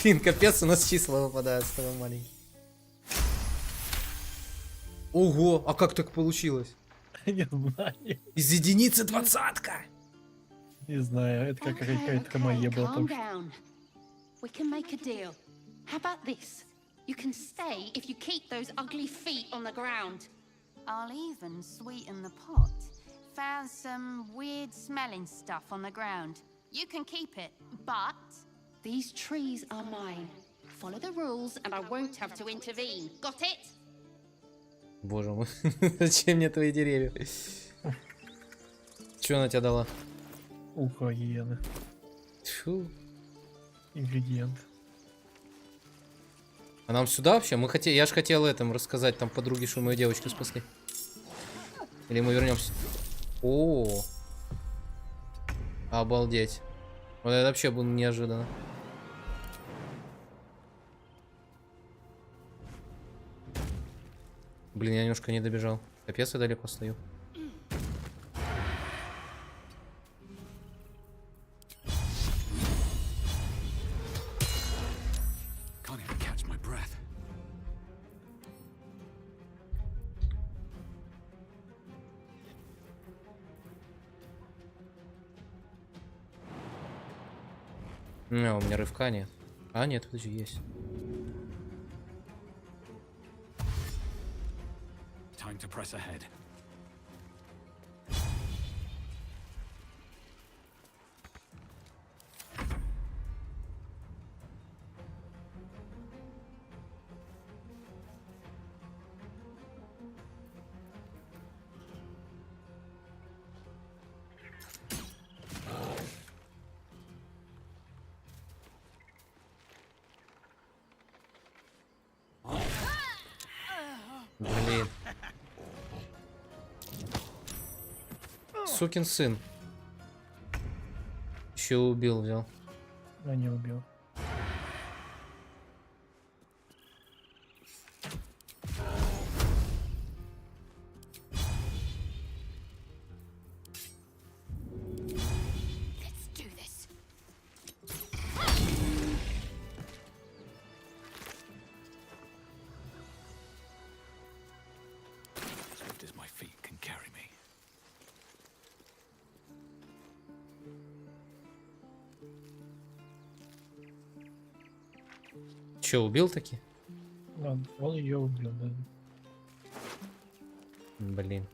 Speaker 2: Блин, капец, у нас числа выпадают с тобой маленький. Ого, а как так получилось?
Speaker 1: Не знаю.
Speaker 2: Из единицы двадцатка.
Speaker 1: Не знаю, это как какая-то моя была
Speaker 17: Calm
Speaker 1: только.
Speaker 17: down. We can make a deal. How about this? You can stay if you keep those ugly feet on the ground.
Speaker 18: I'll even sweeten the pot. Found some weird smelling stuff on the ground. You can keep it, but
Speaker 17: these trees are mine. Follow the rules and I won't have to intervene. Got it?
Speaker 2: Боже мой, зачем мне твои деревья? Что она тебе дала?
Speaker 1: Ухо гиены.
Speaker 2: Тьфу.
Speaker 1: Ингредиент.
Speaker 2: А нам сюда вообще? Я же хотел этому рассказать там подруге, что мою девочку спасли. Или мы вернемся? О, обалдеть. Вот это вообще было неожиданно. Блин, я немножко не добежал. Капец, я далеко стою.
Speaker 4: Can't even catch my breath.
Speaker 2: Не, у меня рывка нет. А, нет, подожди, есть.
Speaker 4: Time to press ahead.
Speaker 2: Блин. Сукин сын. Еще убил, взял.
Speaker 1: А не убил.
Speaker 17: Let's do this.
Speaker 4: Swift as my feet can carry me.
Speaker 2: Че, убил таки?
Speaker 1: Он ее убил, да.
Speaker 2: Блин.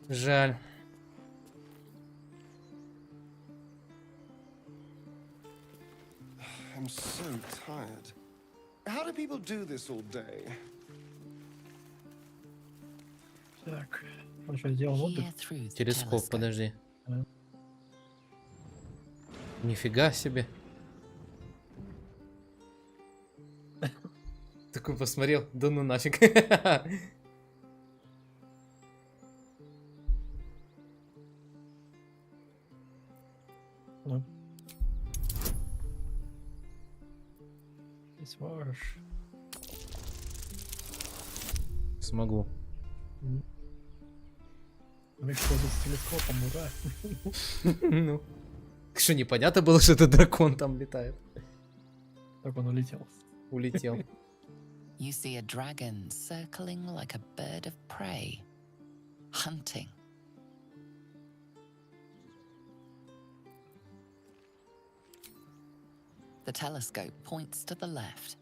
Speaker 2: Жаль.
Speaker 19: I'm so tired. How do people do this all day?
Speaker 1: Так, он что, сделал отдых?
Speaker 2: Телескоп, подожди. Нифига себе. Такой посмотрел, да ну нафиг.
Speaker 1: Ну. Ты сможешь.
Speaker 2: Смогу.
Speaker 1: Умеешь пользоваться телескопом, ура.
Speaker 2: Ну. Что, непонятно было, что это дракон там летает?
Speaker 1: Так он улетел.
Speaker 2: Улетел.
Speaker 7: You see a dragon circling like a bird of prey, hunting. The telescope points to the left.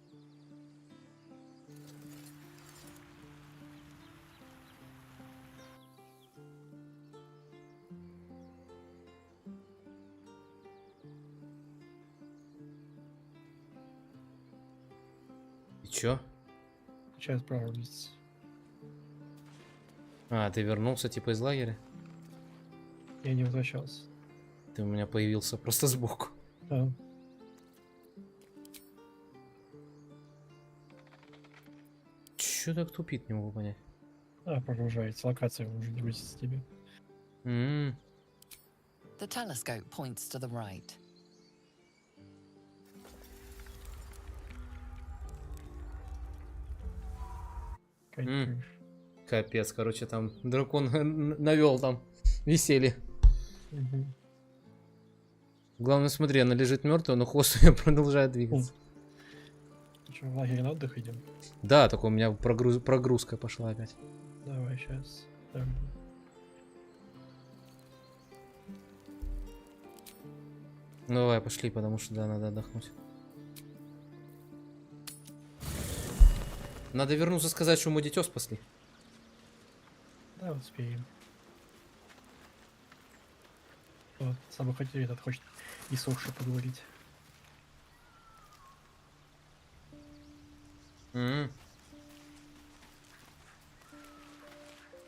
Speaker 2: И чё?
Speaker 1: Сейчас отправились.
Speaker 2: А, ты вернулся типа из лагеря?
Speaker 1: Я не возвращался.
Speaker 2: Ты у меня появился просто сбоку.
Speaker 1: Да.
Speaker 2: Чё так тупит, не могу понять.
Speaker 1: А, прогружается. Локация уже грузится тебе.
Speaker 7: The telescope points to the right.
Speaker 2: Капец, короче, там дракон навел там веселье. Главное, смотри, она лежит мертвая, но хвост ее продолжает двигаться.
Speaker 1: Что, в лагере на отдых идем?
Speaker 2: Да, только у меня прогрузка пошла опять.
Speaker 1: Давай, сейчас.
Speaker 2: Ну давай, пошли, потому что да, надо отдохнуть. Надо вернуться сказать, что мы дитё спасли.
Speaker 1: Да, успеем. Вот, самый хоть этот хочет и суши поговорить.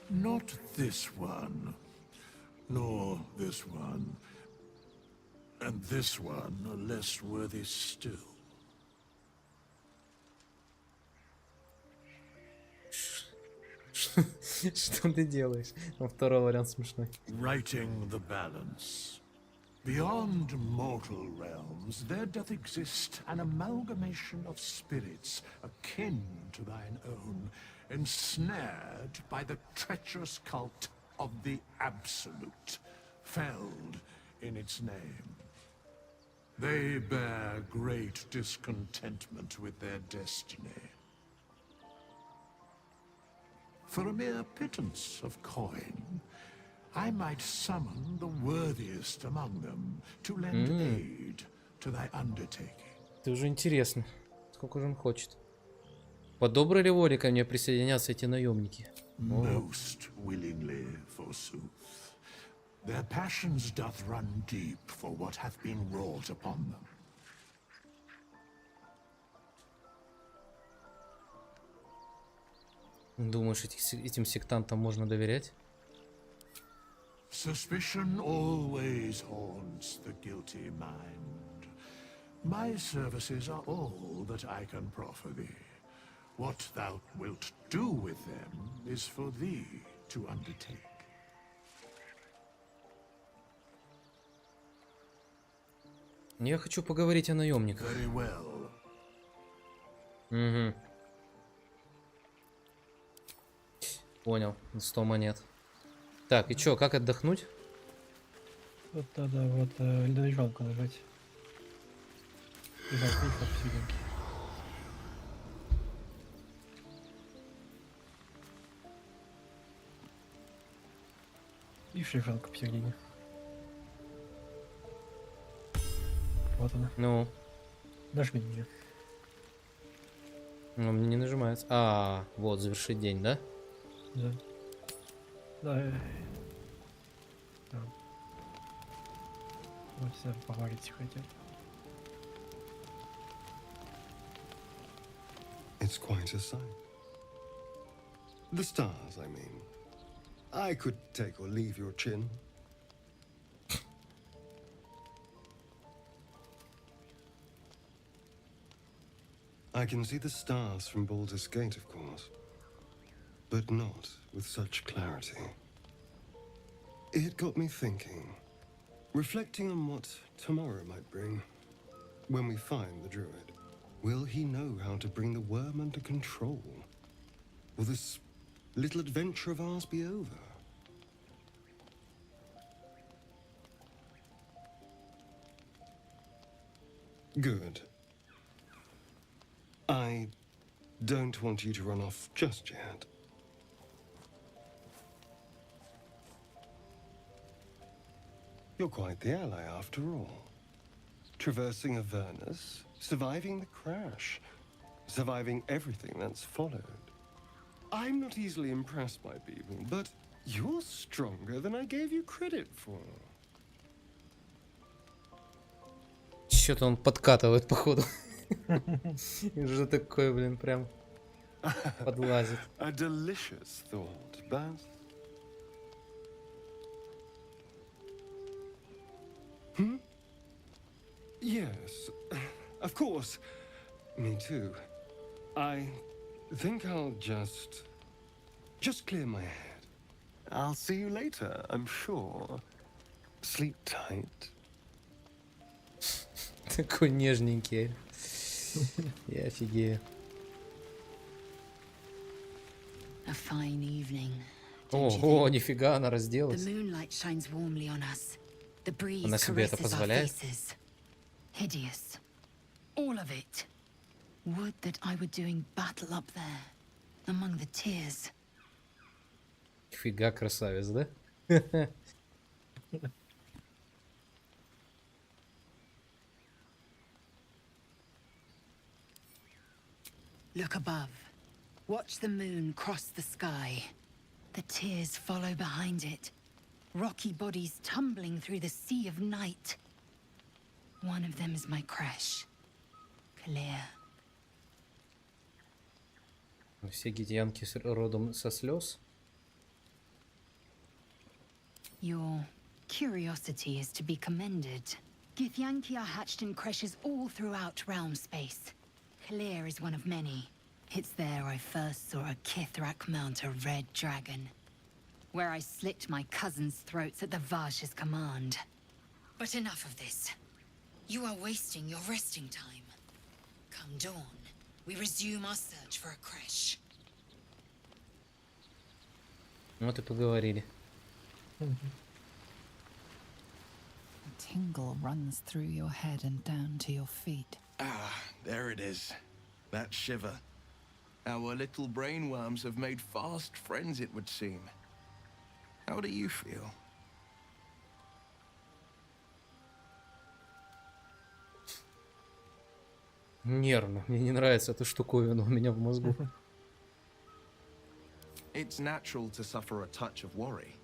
Speaker 11: Not this one, nor this one, and this one are less worthy still.
Speaker 2: Что ты делаешь? Второй вариант смешной.
Speaker 11: Righting the balance. Beyond mortal realms, there doth exist an amalgamation of spirits akin to thine own, ensnared by the treacherous cult of the Absolute, felled in its name. They bear great discontentment with their destiny. For a mere pittance of coin, I might summon the worthiest among them to lend aid to thy undertaking.
Speaker 2: Это уже интересно. Сколько же он хочет? По доброй ли воле ко мне присоединятся эти наемники?
Speaker 11: Most willingly, forsooth. Their passions doth run deep for what hath been wrought upon them.
Speaker 2: Думаешь, этим сектантам можно доверять?
Speaker 11: Suspicion always haunts the guilty mind. My services are all that I can proffer thee.
Speaker 12: What thou wilt do with them is for thee to undertake.
Speaker 2: Я хочу поговорить о наемниках.
Speaker 12: Very well.
Speaker 2: Угу. Понял. 100 монет. Так, и чё, как отдохнуть?
Speaker 1: Вот надо вот ледонежалку нажать. И закрыть как посерединке. И шижалка посередине. Вот она.
Speaker 2: Ну.
Speaker 1: Нажми на нее.
Speaker 2: Ну, мне не нажимается. А, вот, завершить день, да?
Speaker 1: Да. Да. Да. Вот все поговорить хотят.
Speaker 19: It's quite a sight. The stars, I mean. I could take or leave your chin. I can see the stars from Baldurs Gate, of course, but not with such clarity. It got me thinking, reflecting on what tomorrow might bring. When we find the druid, will he know how to bring the worm under control? Will this little adventure of ours be over? Good. I don't want you to run off just yet. You're quite the ally after all. Traversing Avernus, surviving the crash, surviving everything that's followed. I'm not easily impressed by people, but you're stronger than I gave you credit for.
Speaker 2: Что-то он подкатывает, походу. Уже такой, блин, прям подлазит.
Speaker 19: A delicious thought, but... Hmm? Yes, of course. Me too. I think I'll just clear my head. I'll see you later, I'm sure. Sleep tight.
Speaker 2: Такой нежненький. Я офигею.
Speaker 3: A fine evening.
Speaker 2: Ого, нифига, она разделась.
Speaker 3: The moonlight shines warmly on us. The breeze
Speaker 2: Она себе это
Speaker 3: caresses our
Speaker 2: позволяет?
Speaker 3: faces. Hideous. All of it. Would that I were doing battle up there, among the tears.
Speaker 2: Нифига, красавец, да?
Speaker 3: Look above. Watch the moon cross the sky. The tears follow behind it. Rocky bodies tumbling through the sea of night. One of them is my crash. Clear.
Speaker 2: Все гитянки родом со слез.
Speaker 3: Your curiosity is to be commended. Githyanki are hatched in creches all throughout realm space. Clear is one of many. It's there I first saw a Kithrak mount a red dragon. Where I slit my cousins' throats at the Vash's command. But enough of this. You are wasting your resting time. Come dawn, we resume our search for a creche.
Speaker 2: Вот и поговорили.
Speaker 7: A tingle runs through your head and down to your feet.
Speaker 20: Ah, there it is. That shiver. Our little brainworms have made fast friends, it would seem. How do you feel?
Speaker 2: Нервно. Мне не нравится эта штуковина у меня в мозгу.
Speaker 20: It's natural to suffer a touch of worry,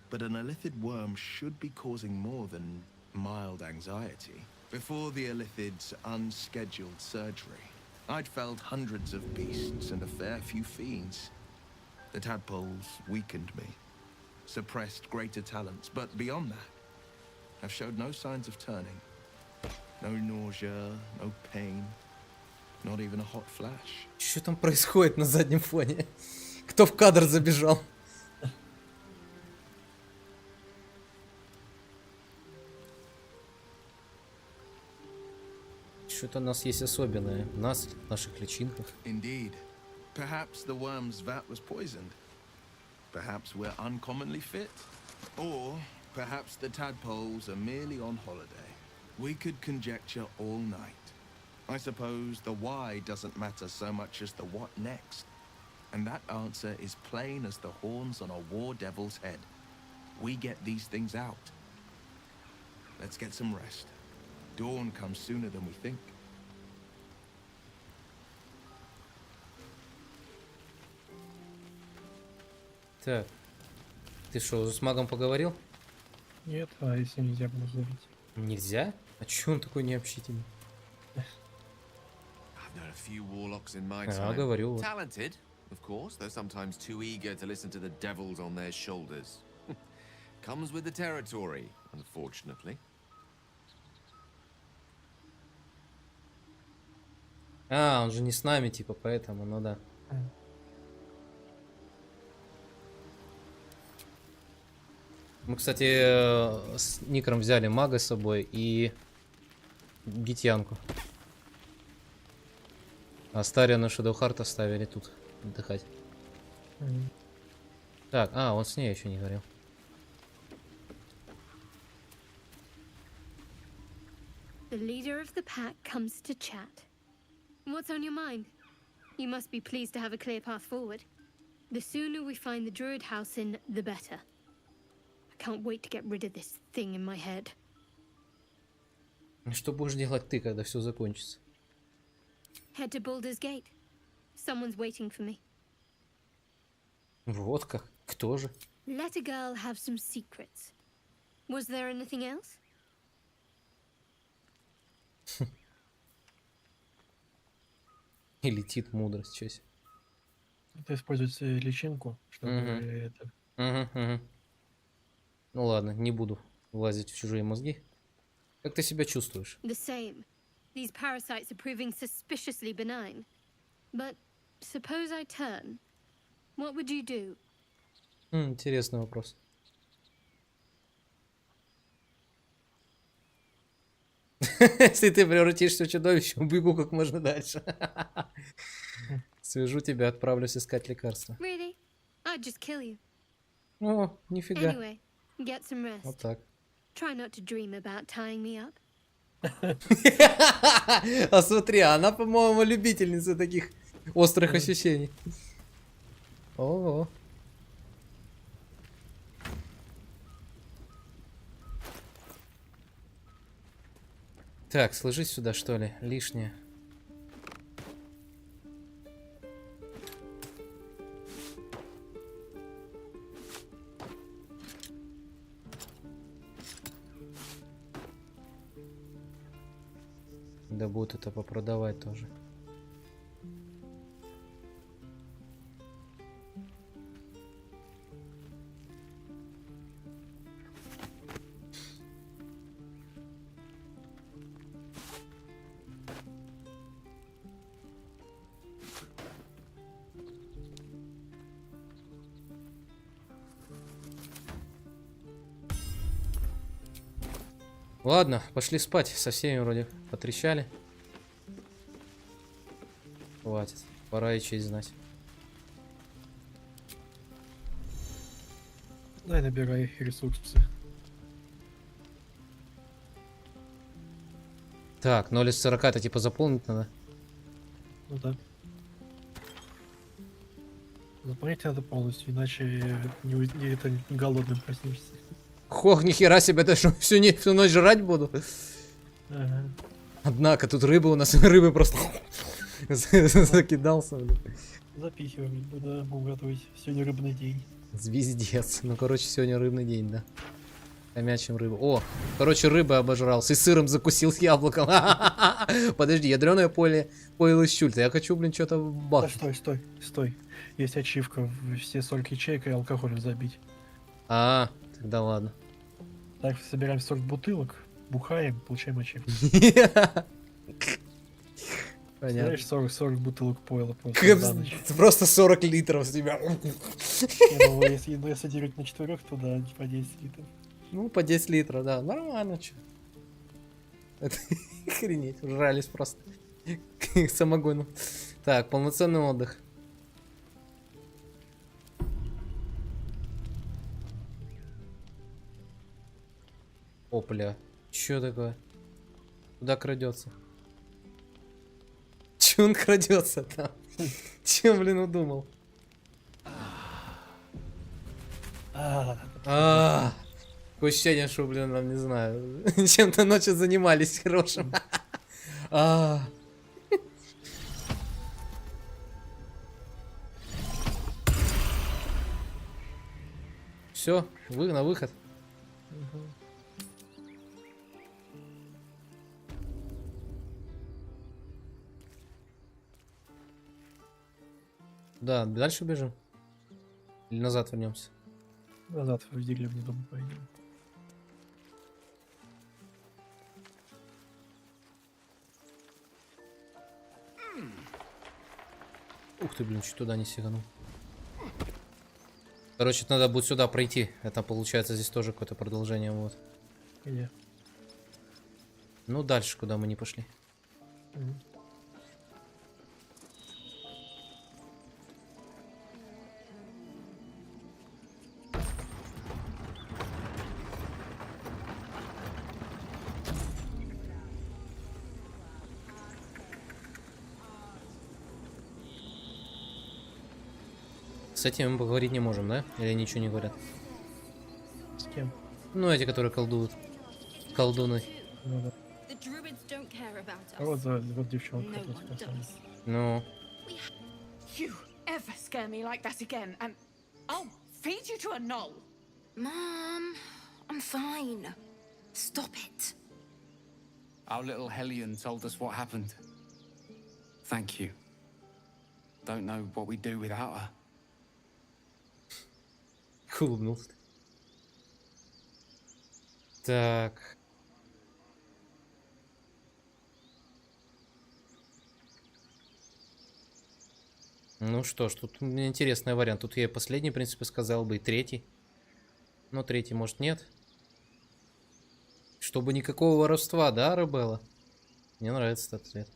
Speaker 20: but an illithid worm should be causing more than mild anxiety. Before the illithid's unscheduled surgery, I'd felled hundreds of beasts and a fair few fiends. The tadpoles weakened me, suppressed greater talents, but beyond that, I've showed no signs of turning. No nausea, no pain. Not even a hot flash.
Speaker 2: Что там происходит на заднем фоне? Кто в кадр забежал? Что-то у нас есть особенное. У нас, в наших личинках.
Speaker 20: Indeed. Perhaps the worm's vat was poisoned. Perhaps we're uncommonly fit. Or perhaps the tadpoles are merely on holiday. We could conjecture all night. I suppose the why doesn't matter so much as the what next. And that answer is plain as the horns on a war devil's head. We get these things out. Let's get some rest. Dawn comes sooner than we think.
Speaker 2: Так. Ты что, с магом поговорил?
Speaker 1: Нет, а если нельзя было забить?
Speaker 2: Нельзя? А чё он такой необщительный?
Speaker 21: I've known a few warlocks in my
Speaker 2: А,
Speaker 21: time.
Speaker 2: говорю.
Speaker 21: Talented, of course, though sometimes too eager to listen to the devils on their shoulders. Comes with the territory, unfortunately.
Speaker 2: А, он же не с нами, типа, поэтому, ну да. Мы, кстати, с Никром взяли мага с собой и гитянку. А Стариана Шадоухарт оставили тут отдыхать. Так, а, он с ней еще не говорил.
Speaker 9: The leader of the pack comes to chat. What's on your mind? You must be pleased to have a clear path forward. The sooner we find the druid house in, the better. I can't wait to get rid of this thing in my head.
Speaker 2: Что будешь делать ты, когда все закончится?
Speaker 9: Head to Baldurs Gate. Someone's waiting for me.
Speaker 2: Вот как? Кто же?
Speaker 9: Let a girl have some secrets. Was there anything else?
Speaker 2: И летит мудрость, честь.
Speaker 1: Это используется личинку, чтобы это...
Speaker 2: Ну ладно, не буду влазить в чужие мозги. Как ты себя чувствуешь?
Speaker 9: The same. These parasites are proving suspiciously benign. But suppose I turn. What would you do?
Speaker 2: Интересный вопрос. Если ты превратишься в чудовище, убегу как можно дальше. Свяжу тебя, отправлюсь искать лекарства.
Speaker 9: Really? I'd just kill you.
Speaker 2: О, нифига.
Speaker 9: Anyway, get some rest.
Speaker 2: Вот так.
Speaker 9: Try not to dream about tying me up.
Speaker 2: А смотри, она, по-моему, любительница таких острых ощущений. О. Так, сложись сюда, что ли, лишнее. Да будут это попродавать тоже. Ладно, пошли спать. Со всеми вроде потрещали. Хватит. Пора и честь знать.
Speaker 1: Дай набирай ресурсы.
Speaker 2: Так, 0 из 40 это типа заполнить надо?
Speaker 1: Ну да. Заполнить надо полностью, иначе это не голодным проснешься.
Speaker 2: Хох, нихера себе, это что, всю ночь жрать буду?
Speaker 1: Ага.
Speaker 2: Однако, тут рыба у нас, рыбы просто закидался, блин.
Speaker 1: Запихиваем, будем готовить. Сегодня рыбный день.
Speaker 2: Звездец. Ну, короче, сегодня рыбный день, да. Хомячим рыбу. О, короче, рыбы обожрался. И сыром закусил с яблоком. Подожди, ядреное пойло из чульта. Я хочу, блин, что-то бахнуть.
Speaker 1: Стой. Есть ачивка, все сольки чайка и алкоголем забить.
Speaker 2: А, тогда ладно.
Speaker 1: Так, собираем 40 бутылок, бухаем, получаем ачивку. Знаешь, 40 бутылок пойла просто за ночь.
Speaker 2: Просто 40 литров с тебя.
Speaker 1: Ну, если делить на 4, то да, по 10 литров.
Speaker 2: Ну, по 10 литров, да. Нормально, чё. Это охренеть, жрались просто. К самогону. Так, полноценный отдых. Опля. Чё такое? Куда крадется? Чё он крадется там? Чем, блин, удумал? Такое ощущение, что, блин, нам не знаю. Чем-то ночью занимались хорошим. Все, вы на выход. Да, дальше бежим. Или назад вернемся.
Speaker 1: Назад в деревню дома пойдем.
Speaker 2: Ух ты, блин, чуть туда не сиганул. Короче, надо будет сюда пройти. Это получается здесь тоже какое-то продолжение, вот.
Speaker 1: Где?
Speaker 2: Ну, дальше, куда мы не пошли. С этим мы поговорить не можем, да? Или ничего не говорят?
Speaker 1: С кем?
Speaker 2: Ну, эти, которые колдуют. Колдуны.
Speaker 1: Ну, да.
Speaker 10: The druids don't care about
Speaker 1: А
Speaker 10: us.
Speaker 1: вот девчонка.
Speaker 10: No
Speaker 1: тут
Speaker 10: one
Speaker 1: спасала.
Speaker 10: does.
Speaker 2: Ну.
Speaker 8: You ever scare me like that again, and I'll feed you to a knoll.
Speaker 3: Mom, I'm fine. Stop it.
Speaker 4: Our little Hellion told us what happened. Thank you. Don't know what we'd do without her.
Speaker 2: Улыбнулся. Так. Ну что ж, тут мне интересный вариант. Тут я и последний, в принципе, сказал бы, и третий. Но третий, может, нет. Чтобы никакого воровства, да, Рабелла? Мне нравится этот ответ.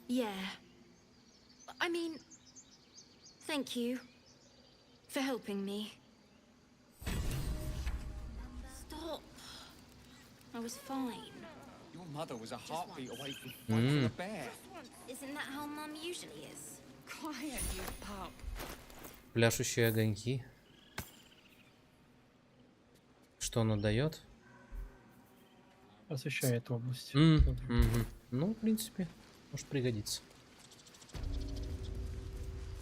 Speaker 10: Yeah. I mean, thank you for helping me. Stop. I was fine.
Speaker 4: Your mother was a heartbeat away from fighting a bear.
Speaker 10: Isn't that how Mum usually is?
Speaker 8: Quiet, you pup.
Speaker 2: Пляшущие огоньки. Что она дает?
Speaker 1: Освещает область.
Speaker 2: Ну, в принципе, может пригодиться.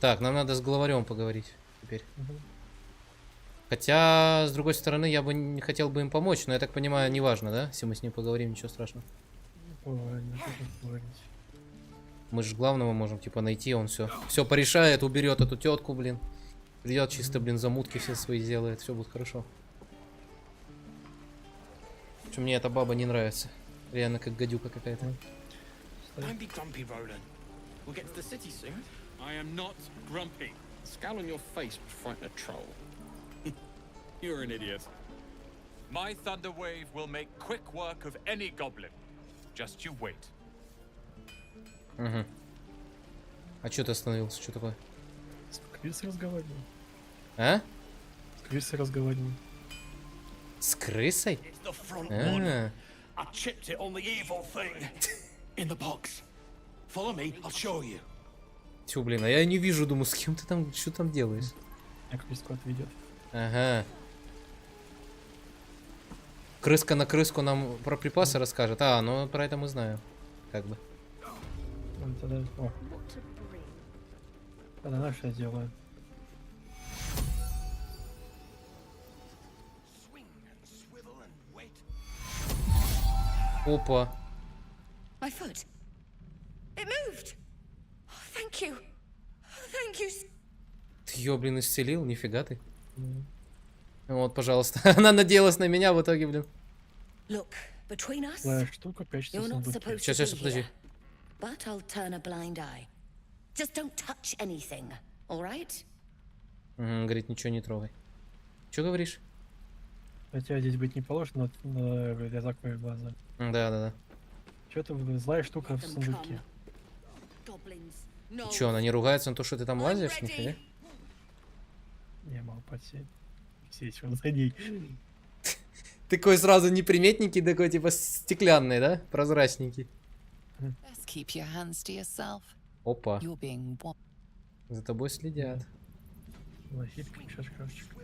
Speaker 2: Так, нам надо с главарем поговорить теперь. Хотя, с другой стороны, я бы не хотел бы им помочь, но я так понимаю, неважно, да? Если мы с ним поговорим, ничего страшного. Мы же главного можем, типа, найти, он все порешает, уберет эту тетку, блин. Придет чисто, блин, замутки все свои сделает, все будет хорошо. Причем мне эта баба не нравится. Реально как гадюка какая-то.
Speaker 5: Don't be grumpy, Roland. We'll get to the city soon. I am not grumpy. The scowl on your face would frighten a troll. You're an idiot.
Speaker 6: My thunder wave will make quick work of any goblin. Just you wait.
Speaker 2: Угу. А что ты остановился? Что такое?
Speaker 1: С крысой разговаривал.
Speaker 2: А?
Speaker 1: С крысой разговаривал.
Speaker 2: С крысой?
Speaker 12: The front one. I chipped it on the evil thing in the box. Follow me, I'll show you.
Speaker 2: Тьфу, блин, а я не вижу, думаю, с кем ты там, что там делаешь?
Speaker 1: Я крыску отведет.
Speaker 2: Ага. Крыска на крыску нам про припасы расскажет. А, ну про это мы знаем. Как бы.
Speaker 1: Тогда... О. Тогда знаешь, что я делаю?
Speaker 2: Опа.
Speaker 3: My foot. It moved. Oh, thank you. Thank you.
Speaker 2: Ты ее, блин, исцелил? Нифига ты. Вот, пожалуйста. Она надеялась на меня, в итоге, блин.
Speaker 3: Look, between us,
Speaker 1: Твоя штука прячется в сундуке.
Speaker 2: Сейчас, подожди.
Speaker 3: but I'll turn a blind eye. Just don't touch anything, all right?
Speaker 2: Говорит, ничего не трогай. Что говоришь?
Speaker 1: У тебя здесь быть не положено, но я закрою глаза.
Speaker 2: Да.
Speaker 1: Что-то злая штука в сундуке.
Speaker 2: Че, она не ругается на то, что ты там лазишь, нифига?
Speaker 1: Я могу подсесть. Сесть вот за ней.
Speaker 2: Такой сразу неприметненький, такой типа стеклянный, да? Прозрачненький.
Speaker 7: Best keep your hands to yourself.
Speaker 2: Опа.
Speaker 7: You're being watched.
Speaker 2: За тобой следят.
Speaker 1: Лохитка, шашкавчик.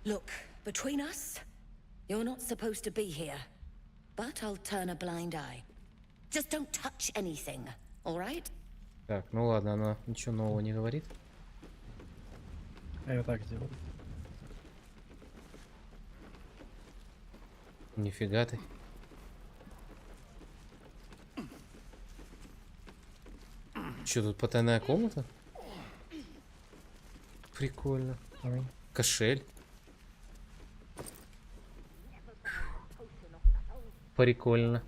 Speaker 3: Look, between us, you're not supposed to be here. But I'll turn a blind eye. Just don't touch anything, all right?
Speaker 2: Так, ну ладно, она ничего нового не говорит.
Speaker 1: Я вот так сделал.
Speaker 2: Нифига ты. Че, тут потайная комната? Прикольно. Кошель. Прикольно.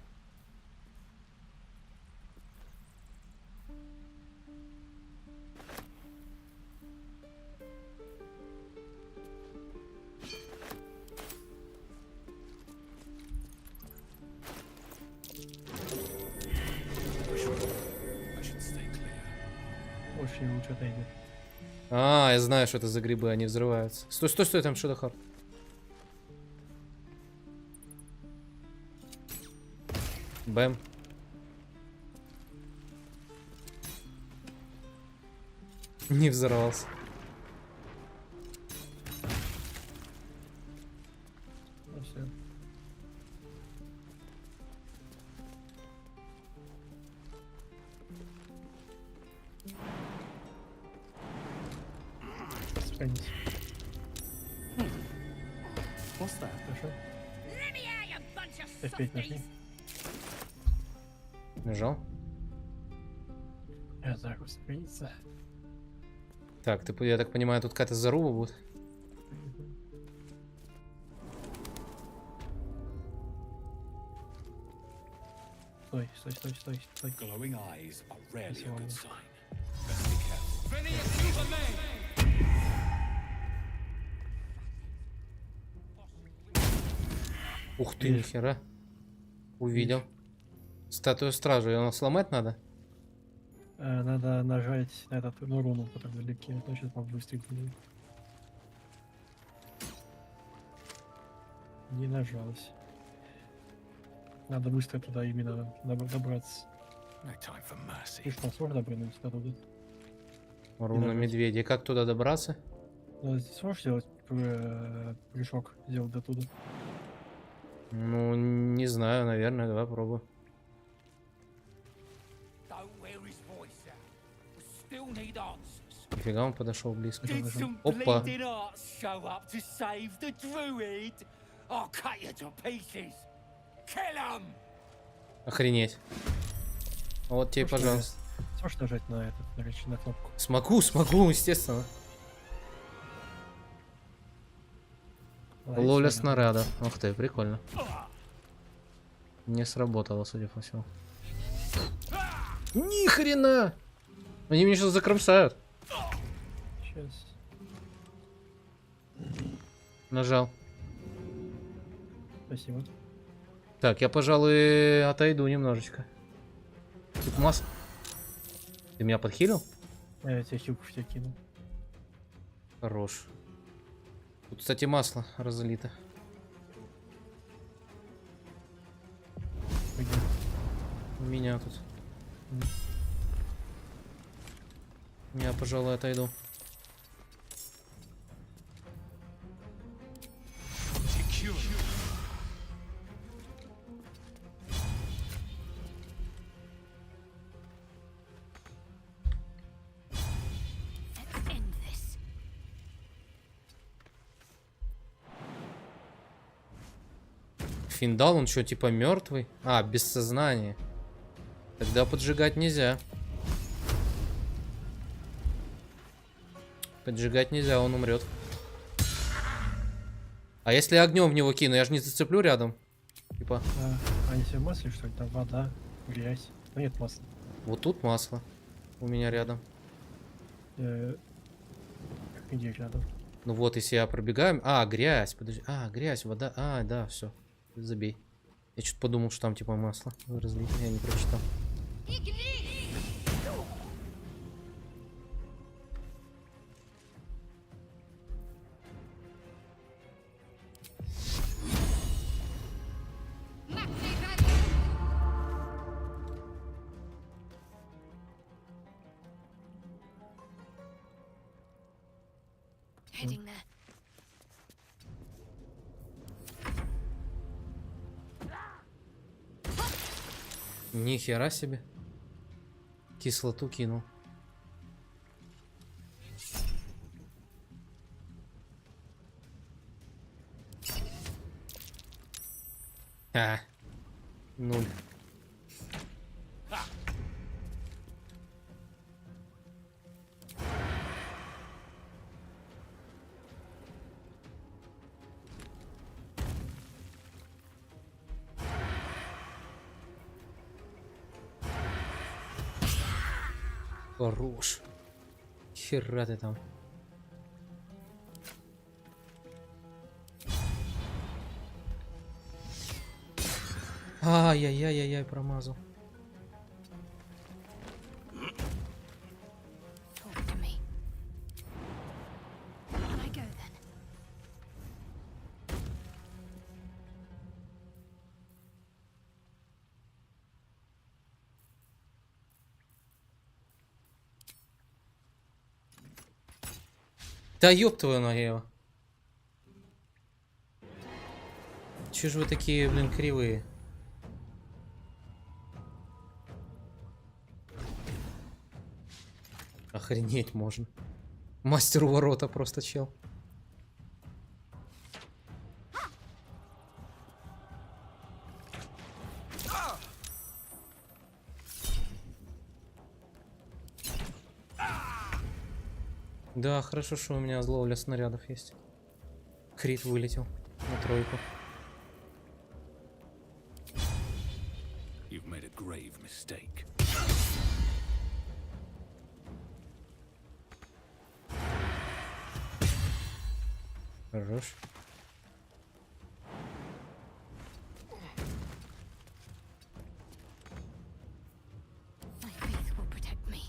Speaker 1: Очень лучше отойдет.
Speaker 2: А, я знаю, что это за грибы, они взрываются. Стой, стой, стой, там что-то хар. Бэм. Не взорвался.
Speaker 1: Ну все. Сохранись.
Speaker 11: What's that?
Speaker 1: Хорошо. F5 нажми.
Speaker 2: Нажал.
Speaker 1: Я так вот сохраниться.
Speaker 2: Так, ты, я так понимаю, тут какая-то заруба будет.
Speaker 1: Стой, стой, стой, стой, стой.
Speaker 11: Glowing eyes are rarely a good
Speaker 1: Спасибо.
Speaker 11: sign. Best be careful.
Speaker 2: Ух ты, нихера. Увидел. Статую стражи, ее сломать надо?
Speaker 1: Надо нажать на этот, ну, руну, который вдалеке. Это сейчас побыстрее будет. Не нажалось. Надо быстро туда именно добраться.
Speaker 11: No time for mercy.
Speaker 1: Ты что, сможешь добраться туда?
Speaker 2: Руна медведя. Как туда добраться?
Speaker 1: Ну, сможешь сделать прыжок, сделать до туда?
Speaker 2: Ну, не знаю, наверное, давай попробуем. Нифига, он подошел близко. Опа. Охренеть. Вот тебе, пожалуйста.
Speaker 1: Сможешь нажать на этот, на кнопку?
Speaker 2: Смогу, естественно. Ловля снаряда. Ух ты, прикольно. Не сработало, судя по всему. Ни хрена! Они меня сейчас закромсают.
Speaker 1: Сейчас.
Speaker 2: Нажал.
Speaker 1: Спасибо.
Speaker 2: Так, я, пожалуй, отойду немножечко. Тут масса. Ты меня подхилил?
Speaker 1: Я тебе хилку в тебя кинул.
Speaker 2: Хорош. Тут, кстати, масло разлито. У меня тут. Я, пожалуй, отойду. Финдал, он что, типа мертвый? А, без сознания. Тогда поджигать нельзя. Поджигать нельзя, он умрет. А если огнем в него кину, я же не зацеплю рядом. Типа.
Speaker 1: Они все в масле, что ли? Там вода, грязь. Ну нет масла.
Speaker 2: Вот тут масло. У меня рядом.
Speaker 1: Где рядом?
Speaker 2: Ну вот, если я пробегаю... А, грязь, подожди. А, грязь, вода. А, да, все. Забей. Я что-то подумал, что там типа масло разлить. Я не прочитал.
Speaker 3: Heading there.
Speaker 2: Ни хера себе. Кислоту кинул. А. 0. Хорош. Хера ты там. Ай-яй-яй-яй-яй, промазал.
Speaker 3: Talk to me. Can I go then?
Speaker 2: Да ёб твою налево. Чё ж вы такие, блин, кривые? Охренеть можно. Мастер у ворота просто чел. Да, хорошо, что у меня зловля снарядов есть. Крит вылетел на тройку.
Speaker 5: You've made a grave mistake.
Speaker 2: Хорош.
Speaker 3: My faith will protect me.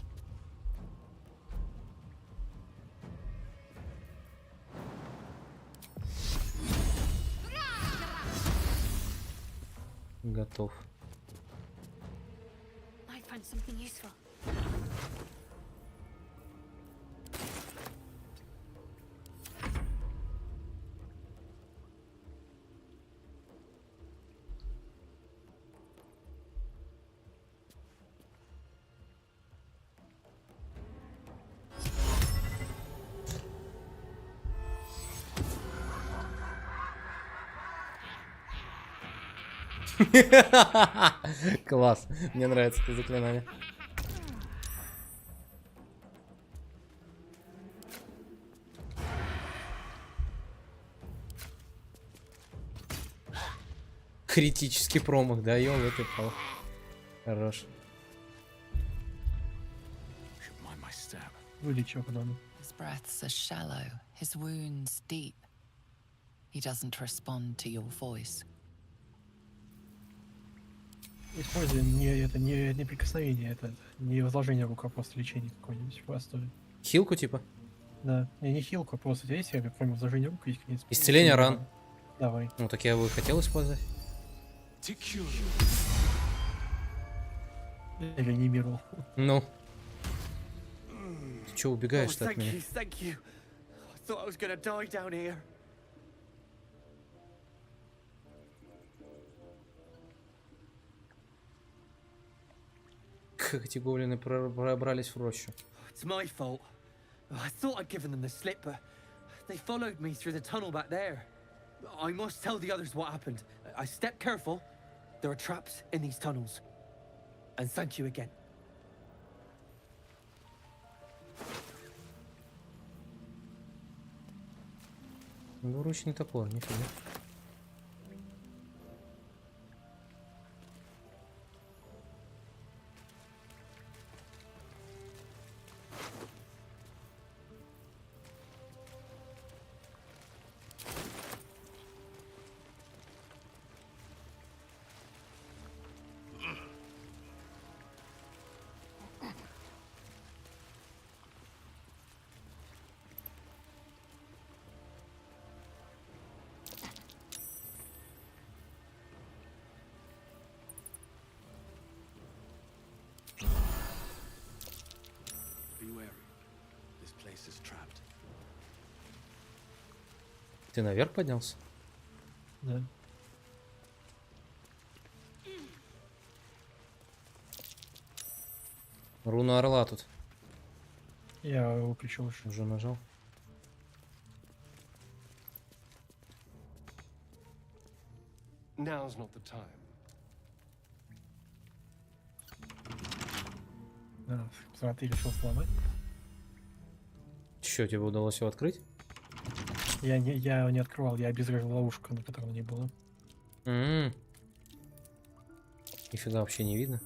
Speaker 2: Готов.
Speaker 3: Might find something useful.
Speaker 2: Класс. Мне нравится это заклинание. Критический промах, да, ёл, это пал. Хорош.
Speaker 1: Вылечил нам.
Speaker 7: His breaths are shallow, his wounds deep. He doesn't respond to your voice.
Speaker 1: Используй не прикосновение, это не возложение рук, а просто лечение какое-нибудь простое.
Speaker 2: Хилку типа?
Speaker 1: Да, не хилку, а просто здесь, кроме возложения рук, есть какие-то...
Speaker 2: Исцеление ран.
Speaker 1: Давай.
Speaker 2: Ну так я его и хотел использовать.
Speaker 1: Реанимировал.
Speaker 2: Ну. Ты чё убегаешь-то от меня?
Speaker 14: Thank you. I thought I was gonna die down here.
Speaker 2: Как эти гоблины пробрались в рощу?
Speaker 14: It's my fault. I thought I'd given them the slip, but they followed me through the tunnel back there. I must tell the others what happened. I stepped careful. There are traps in these tunnels. And thank you again.
Speaker 2: Двуручный топор, нифига.
Speaker 11: Be wary. This place is trapped.
Speaker 2: Ты наверх поднялся?
Speaker 1: Да.
Speaker 2: Руна орла тут.
Speaker 1: Я выключил уже.
Speaker 2: Уже нажал.
Speaker 19: Now's not the time.
Speaker 1: Да, ты решил сломать.
Speaker 2: Чё, тебе удалось его открыть?
Speaker 1: Я не открывал, я обезврежил ловушку, на которой не было.
Speaker 2: Нифига вообще не видно.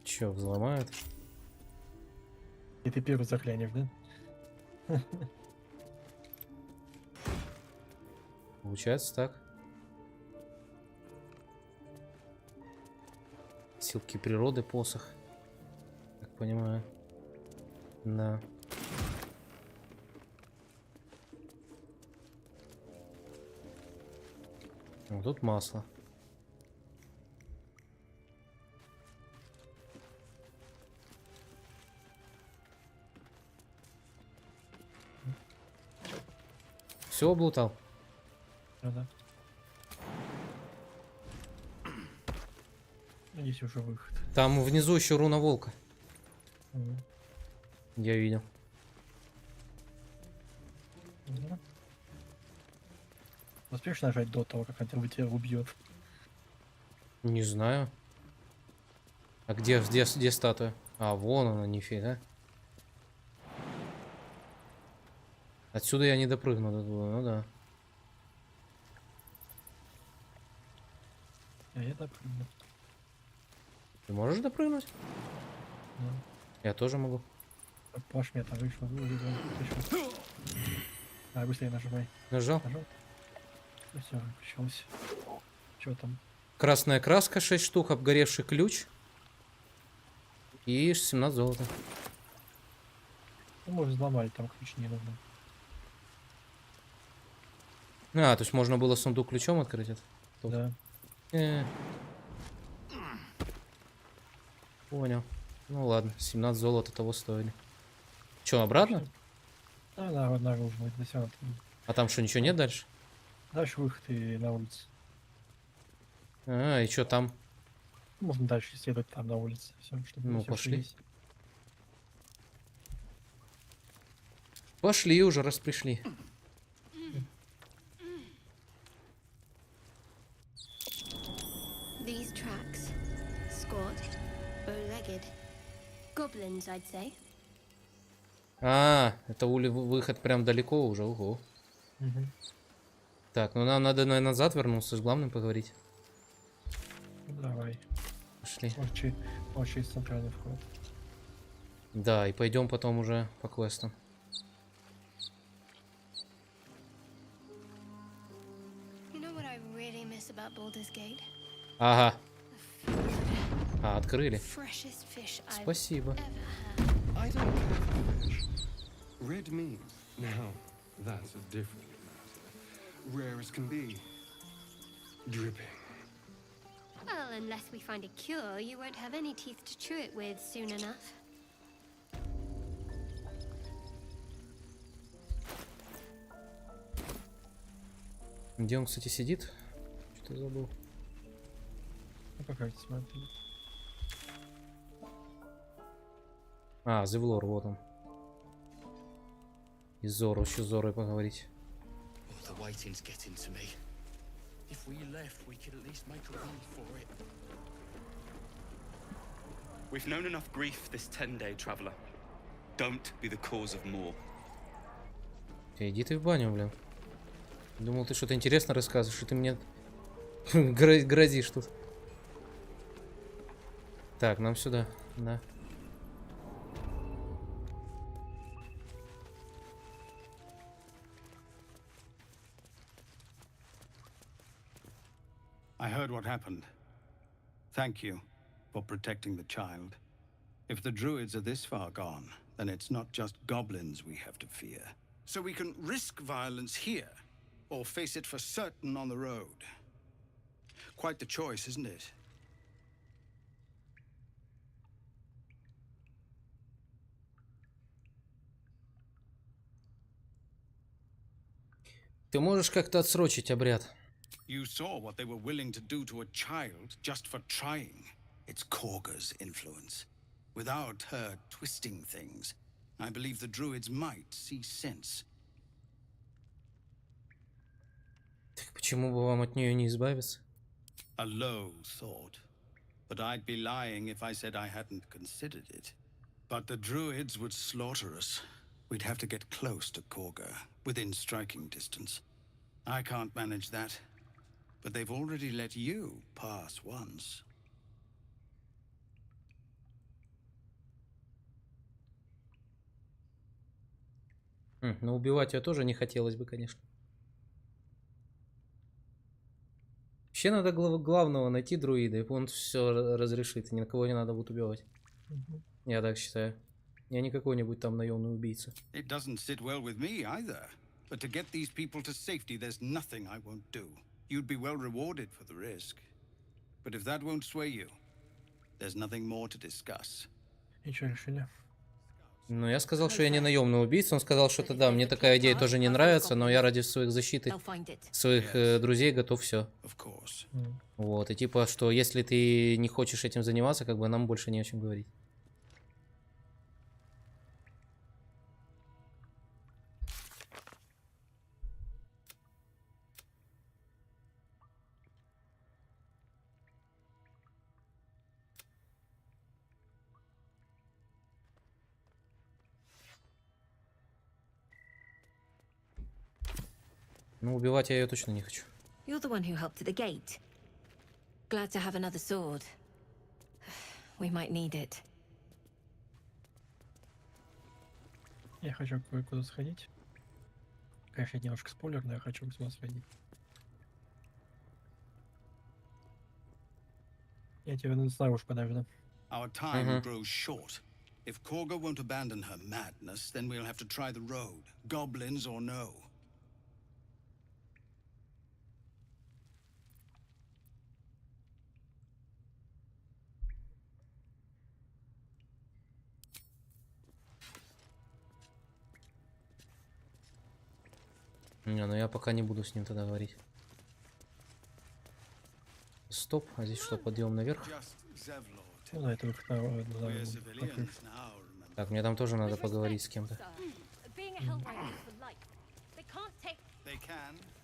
Speaker 2: Чё, взломают?
Speaker 1: И ты первый заглянешь, да?
Speaker 2: Получается так. Силки природы, посох. Так понимаю. Да. Вот тут масло. Все облутал?
Speaker 1: Да. Здесь уже выход.
Speaker 2: Там внизу еще руна волка.
Speaker 1: Угу.
Speaker 2: Я видел.
Speaker 1: Угу. Успеешь нажать до того, как он тебя убьет?
Speaker 2: Не знаю. А где статуя? А, вон она, нифига. Отсюда я не допрыгну до туда, ну да.
Speaker 1: А я допрыгну.
Speaker 2: Ты можешь допрыгнуть?
Speaker 1: Да.
Speaker 2: Я тоже могу.
Speaker 1: Плашмя там вышло. А, быстрее нажимай.
Speaker 2: Нажал?
Speaker 1: Нажал. Ну все, включился. Что там?
Speaker 2: Красная краска 6 штук, обгоревший ключ. И 17 золота.
Speaker 1: Ну, может, взломали, там ключ не нужно.
Speaker 2: А, то есть можно было сундук ключом открыть это?
Speaker 1: Да.
Speaker 2: Понял. Ну ладно, 17 золота того стоили. Че, обратно?
Speaker 1: Да, наружу.
Speaker 2: А там что, ничего нет дальше?
Speaker 1: Дальше выход и на улице.
Speaker 2: А, и что там?
Speaker 1: Можно дальше исследовать там на улице. Все, чтобы
Speaker 2: Ну,
Speaker 1: всё
Speaker 2: пошли.
Speaker 1: есть.
Speaker 2: Пошли уже, раз пришли.
Speaker 10: These tracks. Squat. Bow-legged. Goblins, I'd say.
Speaker 2: А, это выход прям далеко уже, ого.
Speaker 1: Угу.
Speaker 2: Так, ну нам надо, наверное, назад вернуться, с главным поговорить.
Speaker 1: Давай.
Speaker 2: Пошли.
Speaker 1: Может, через центральный вход.
Speaker 2: Да, и пойдем потом уже по квестам.
Speaker 10: You know what I really miss about Baldur's Gate?
Speaker 2: Ага. А, открыли.
Speaker 10: Freshest fish I've
Speaker 2: Спасибо.
Speaker 19: I don't care for fish. Red meat. Now, that's a different matter. Rare as can be. Dripping.
Speaker 10: Well, unless we find a cure, you won't have any teeth to chew it with soon enough.
Speaker 2: Где он, кстати, сидит? Что-то забыл.
Speaker 1: Ну, покажите, смотри.
Speaker 2: А, Зевлор, вот он. И Зору, еще с Зорой поговорить.
Speaker 4: Oh, the waiting's getting to me. If we left, we could at least make a run for it.
Speaker 13: We've known enough grief this 10-day traveler. Don't be the cause of more.
Speaker 2: Иди ты в баню, блин. Думал, ты что-то интересное рассказываешь, и ты мне грозишь тут. Так, нам сюда, да.
Speaker 11: I heard what happened. Thank you for protecting the child. If the druids are this far gone, then it's not just goblins we have to fear. So we can risk violence here, or face it for certain on the road. Quite the choice, isn't it?
Speaker 2: Ты можешь как-то отсрочить обряд?
Speaker 11: You saw what they were willing to do to a child just for trying. It's Korga's influence. Without her twisting things, I believe the druids might see sense.
Speaker 2: Так почему бы вам от нее не избавиться?
Speaker 11: A low thought. But I'd be lying if I said I hadn't considered it. But the druids would slaughter us. We'd have to get close to Korga, within striking distance. I can't manage that. But they've already let you pass once.
Speaker 2: Но убивать ее тоже не хотелось бы, конечно. Вообще надо главного найти друида, и он все разрешит, и ни на кого не надо будет убивать. Я так считаю. Я не какой-нибудь там наемный убийца.
Speaker 11: It doesn't sit well with me either. But to get these people to safety, there's nothing I won't do. You'd be well rewarded for the risk. But if that won't sway you, there's nothing more to discuss.
Speaker 1: И что решили?
Speaker 2: Ну, я сказал, что я не наемный убийца. Он сказал, что да, мне такая идея тоже не нравится, но я ради своих защиты, своих друзей готов все. Вот, и типа, что если ты не хочешь этим заниматься, как бы нам больше не о чем говорить. Ну, убивать я ее точно не хочу.
Speaker 3: You're the one who helped at the gate. Glad to have another sword. We might need it.
Speaker 1: Я хочу кое-куда сходить. Конечно, немножко спойлер, но я хочу к тебе сходить. Я тебя на снаружи подожду.
Speaker 11: Our time grows short. If Korga won't abandon her madness, then we'll have to try the road, goblins or no.
Speaker 2: Не, ну я пока не буду с ним тогда говорить. Стоп, а здесь что, подъем наверх?
Speaker 1: Ну да, это выход на крышу.
Speaker 2: Так, мне там тоже надо поговорить с кем-то.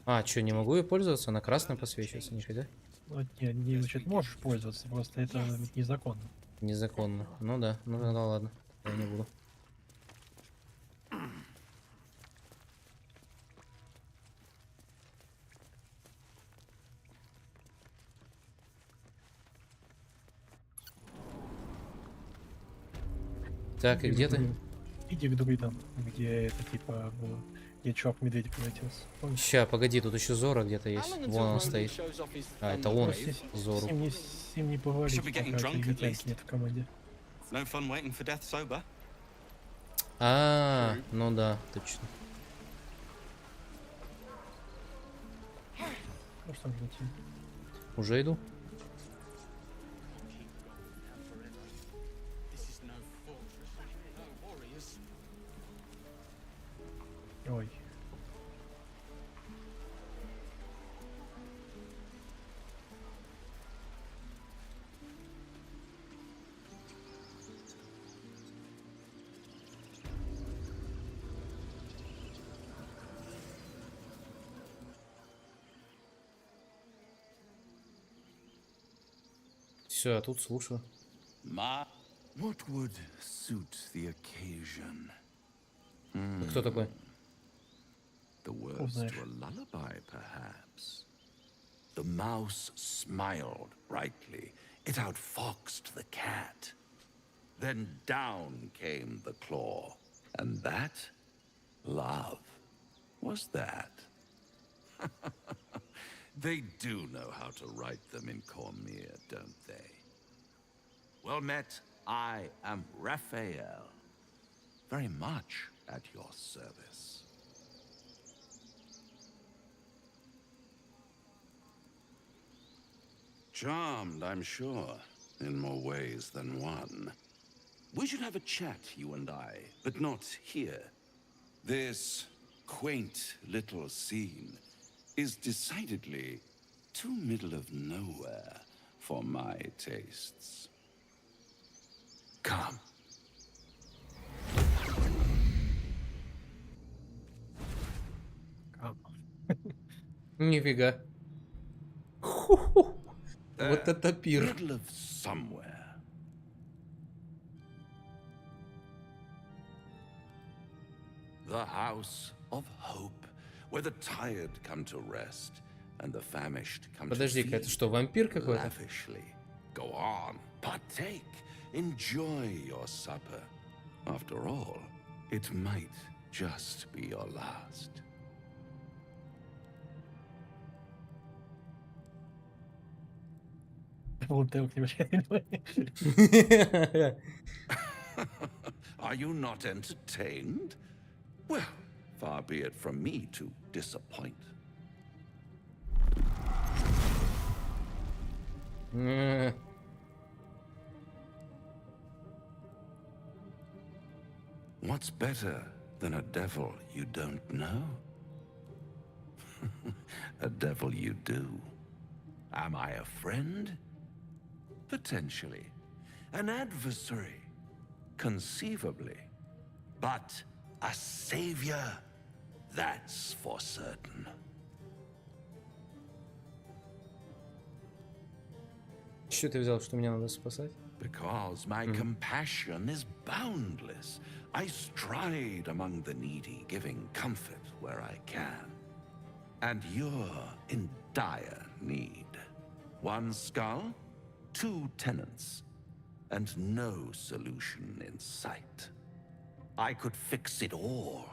Speaker 2: А, что, не могу я пользоваться? На красном посвечивается, нифига.
Speaker 1: Ну, не, значит, можешь пользоваться, просто это незаконно.
Speaker 2: Незаконно. Ну да, ну тогда ладно, я не буду. Так, и где ты?
Speaker 1: Иди к друидам, где это типа, где чувак-медведь превратился.
Speaker 2: Ща, погоди, тут еще Зора где-то есть. Вон он стоит. А, это он, Зору.
Speaker 1: С ним не поговорить, пока египтянки нет в команде.
Speaker 2: А, ну да, точно.
Speaker 1: Ну что же, идти?
Speaker 2: Уже иду.
Speaker 1: Ой.
Speaker 2: Все, а тут слушаю.
Speaker 16: What would suit the occasion?
Speaker 2: Кто такой?
Speaker 16: The words to a lullaby, perhaps. The mouse smiled brightly. It outfoxed the cat. Then down came the claw. And that, love, was that. They do know how to write them in Cormier, don't they? Well met, I am Raphael. Very much at your service. Charmed, I'm sure, in more ways than one. We should have a chat, you and I, but not here. This quaint little scene is decidedly too middle of nowhere for my tastes. Come.
Speaker 2: Нифига. Вот это пир.
Speaker 16: Middle of somewhere. The house of hope, where the tired come to rest and the famished come
Speaker 2: Подожди-ка,
Speaker 16: to
Speaker 2: это что, вампир какой-то?
Speaker 16: lavishly. Go on, partake, enjoy your supper. After all, it might just be your last. Are you not entertained? Well, far be it from me to disappoint. What's better than a devil you don't know? A devil you do. Am I a friend? Potentially. An adversary? Conceivably. But a savior? That's for certain.
Speaker 2: Что ты взял, что меня надо спасать?
Speaker 16: Because my compassion is boundless. I stride among the needy, giving comfort where I can. And you're in dire need. One skull, 2 tenants, and no solution in sight. I could fix it all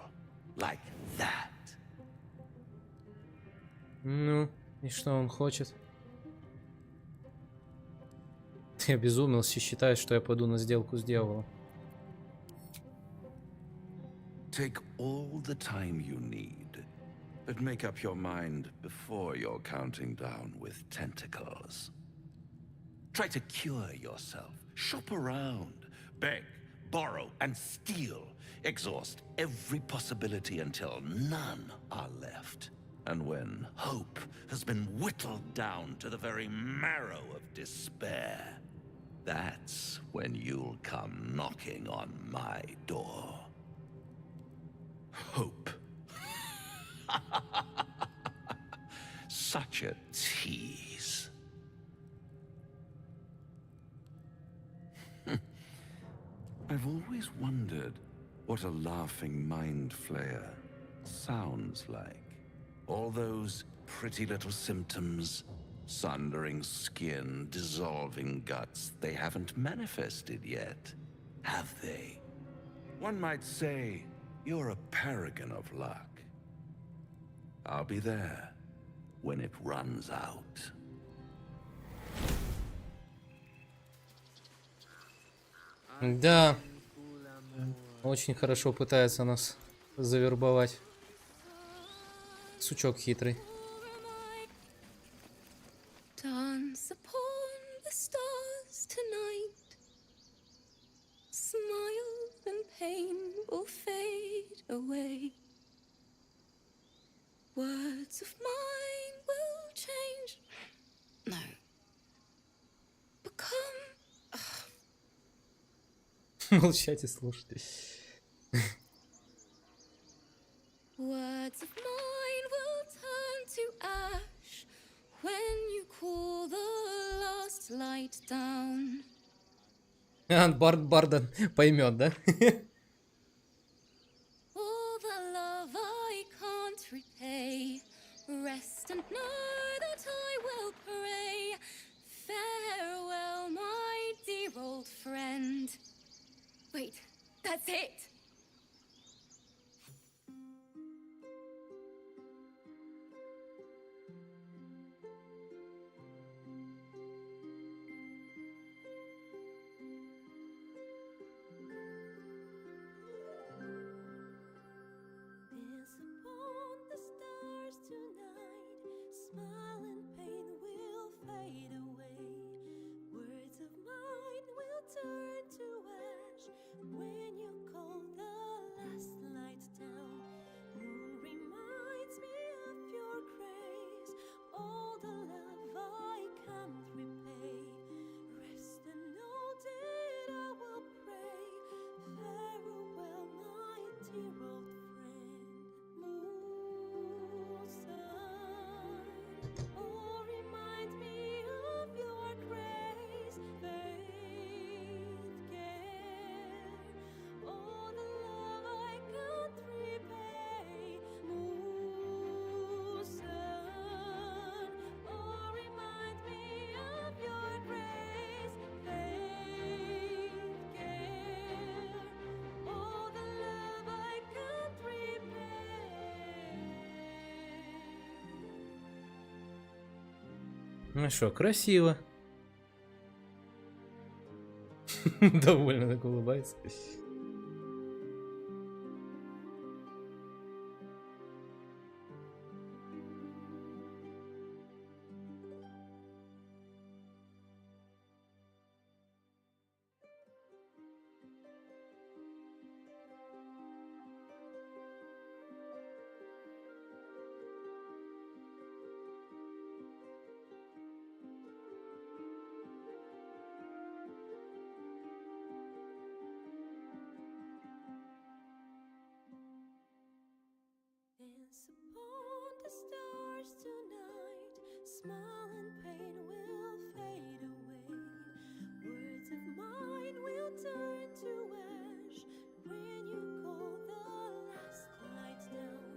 Speaker 16: like that.
Speaker 2: Ну, и что он хочет? Ты обезумелся и считаешь, что я пойду на сделку с дьяволом.
Speaker 16: Take all the time you need, but make up your mind before you're counting down with tentacles. Try to cure yourself. Shop around. Beg, borrow, and steal. Exhaust every possibility until none are left. And when hope has been whittled down to the very marrow of despair, that's when you'll come knocking on my door. Hope. Such a tease. I've always wondered what a laughing mind flayer sounds like. All those pretty little symptoms, sundering skin, dissolving guts, they haven't manifested yet, have they? One might say you're a paragon of luck. I'll be there when it runs out.
Speaker 2: Да. Очень хорошо пытается нас завербовать. Сучок хитрый.
Speaker 10: Dance upon the stars tonight. Smile and pain will fade away. Words of mine will change. No. Become.
Speaker 2: Молчать и слушать.
Speaker 10: Words of mine will turn to ash when you cool the last light down.
Speaker 2: Барда поймет, да?
Speaker 10: All the love I can't repay. Rest and know that I will pray. Farewell, my dear old friend. Wait, that's it. Dance upon the stars tonight. Smile.
Speaker 2: Ну что, красиво. Довольно так улыбается.
Speaker 15: Dance upon the stars tonight. Smile and pain will fade away. Words of mine will turn to ash when you call the last lights down.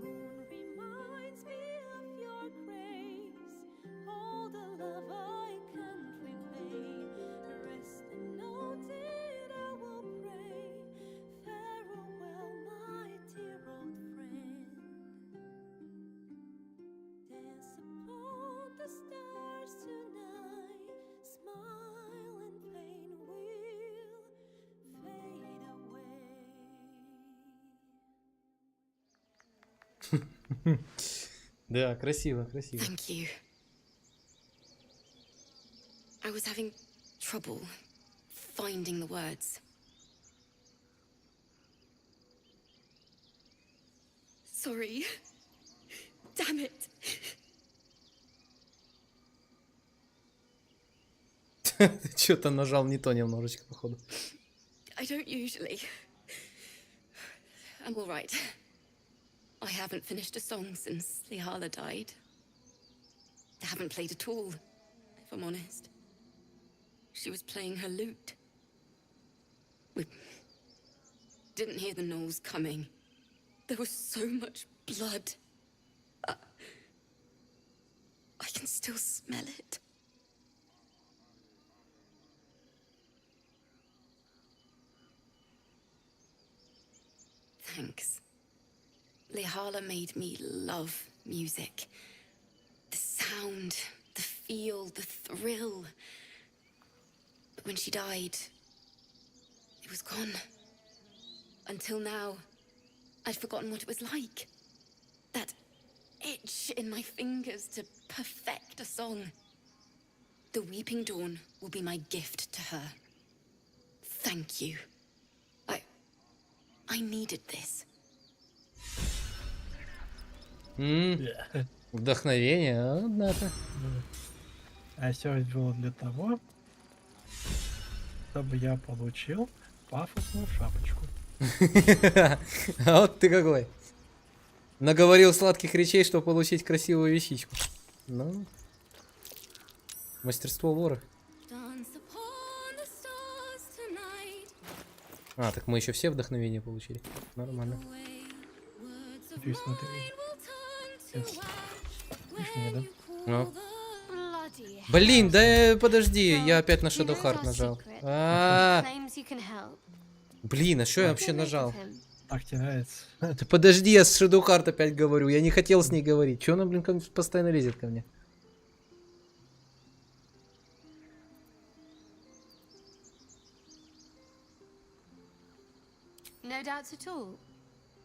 Speaker 15: Moon reminds me of your grace. All the love I can't repay. Rest anointed, I will pray. Farewell, my dear old friend. Dance upon the stars tonight. Smile and pain will fade away.
Speaker 2: Да, красиво, красиво.
Speaker 22: Thank you. I was having trouble finding the words. Sorry. Damn it.
Speaker 2: Ты что-то нажал не то немножечко, походу.
Speaker 22: I don't usually. I'm all right. I haven't finished a song since Lihala died. I haven't played at all, if I'm honest. She was playing her lute. We didn't hear the gnolls coming. There was so much blood. I can still smell it. Thanks. Lihala made me love music. The sound, the feel, the thrill. But when she died, it was gone. Until now, I'd forgotten what it was like. That itch in my fingers to perfect a song. The Weeping Dawn will be my gift to her. Thank you. I needed this.
Speaker 2: Вдохновение, однако.
Speaker 1: А все было для того, чтобы я получил пафосную шапочку.
Speaker 2: А вот ты какой. Наговорил сладких речей, чтобы получить красивую вещичку. Ну, мастерство вора. А, так мы еще все вдохновение получили. Нормально.
Speaker 1: Ты смотри.
Speaker 2: Ну. Блин, да подожди, я опять на Shadow Heart нажал. Блин, а что я вообще нажал?
Speaker 1: Так теряется.
Speaker 2: Да подожди, я с Shadow Heart опять говорю. Я не хотел с ней говорить. Чего она, блин, постоянно лезет ко мне?
Speaker 9: No doubts at all.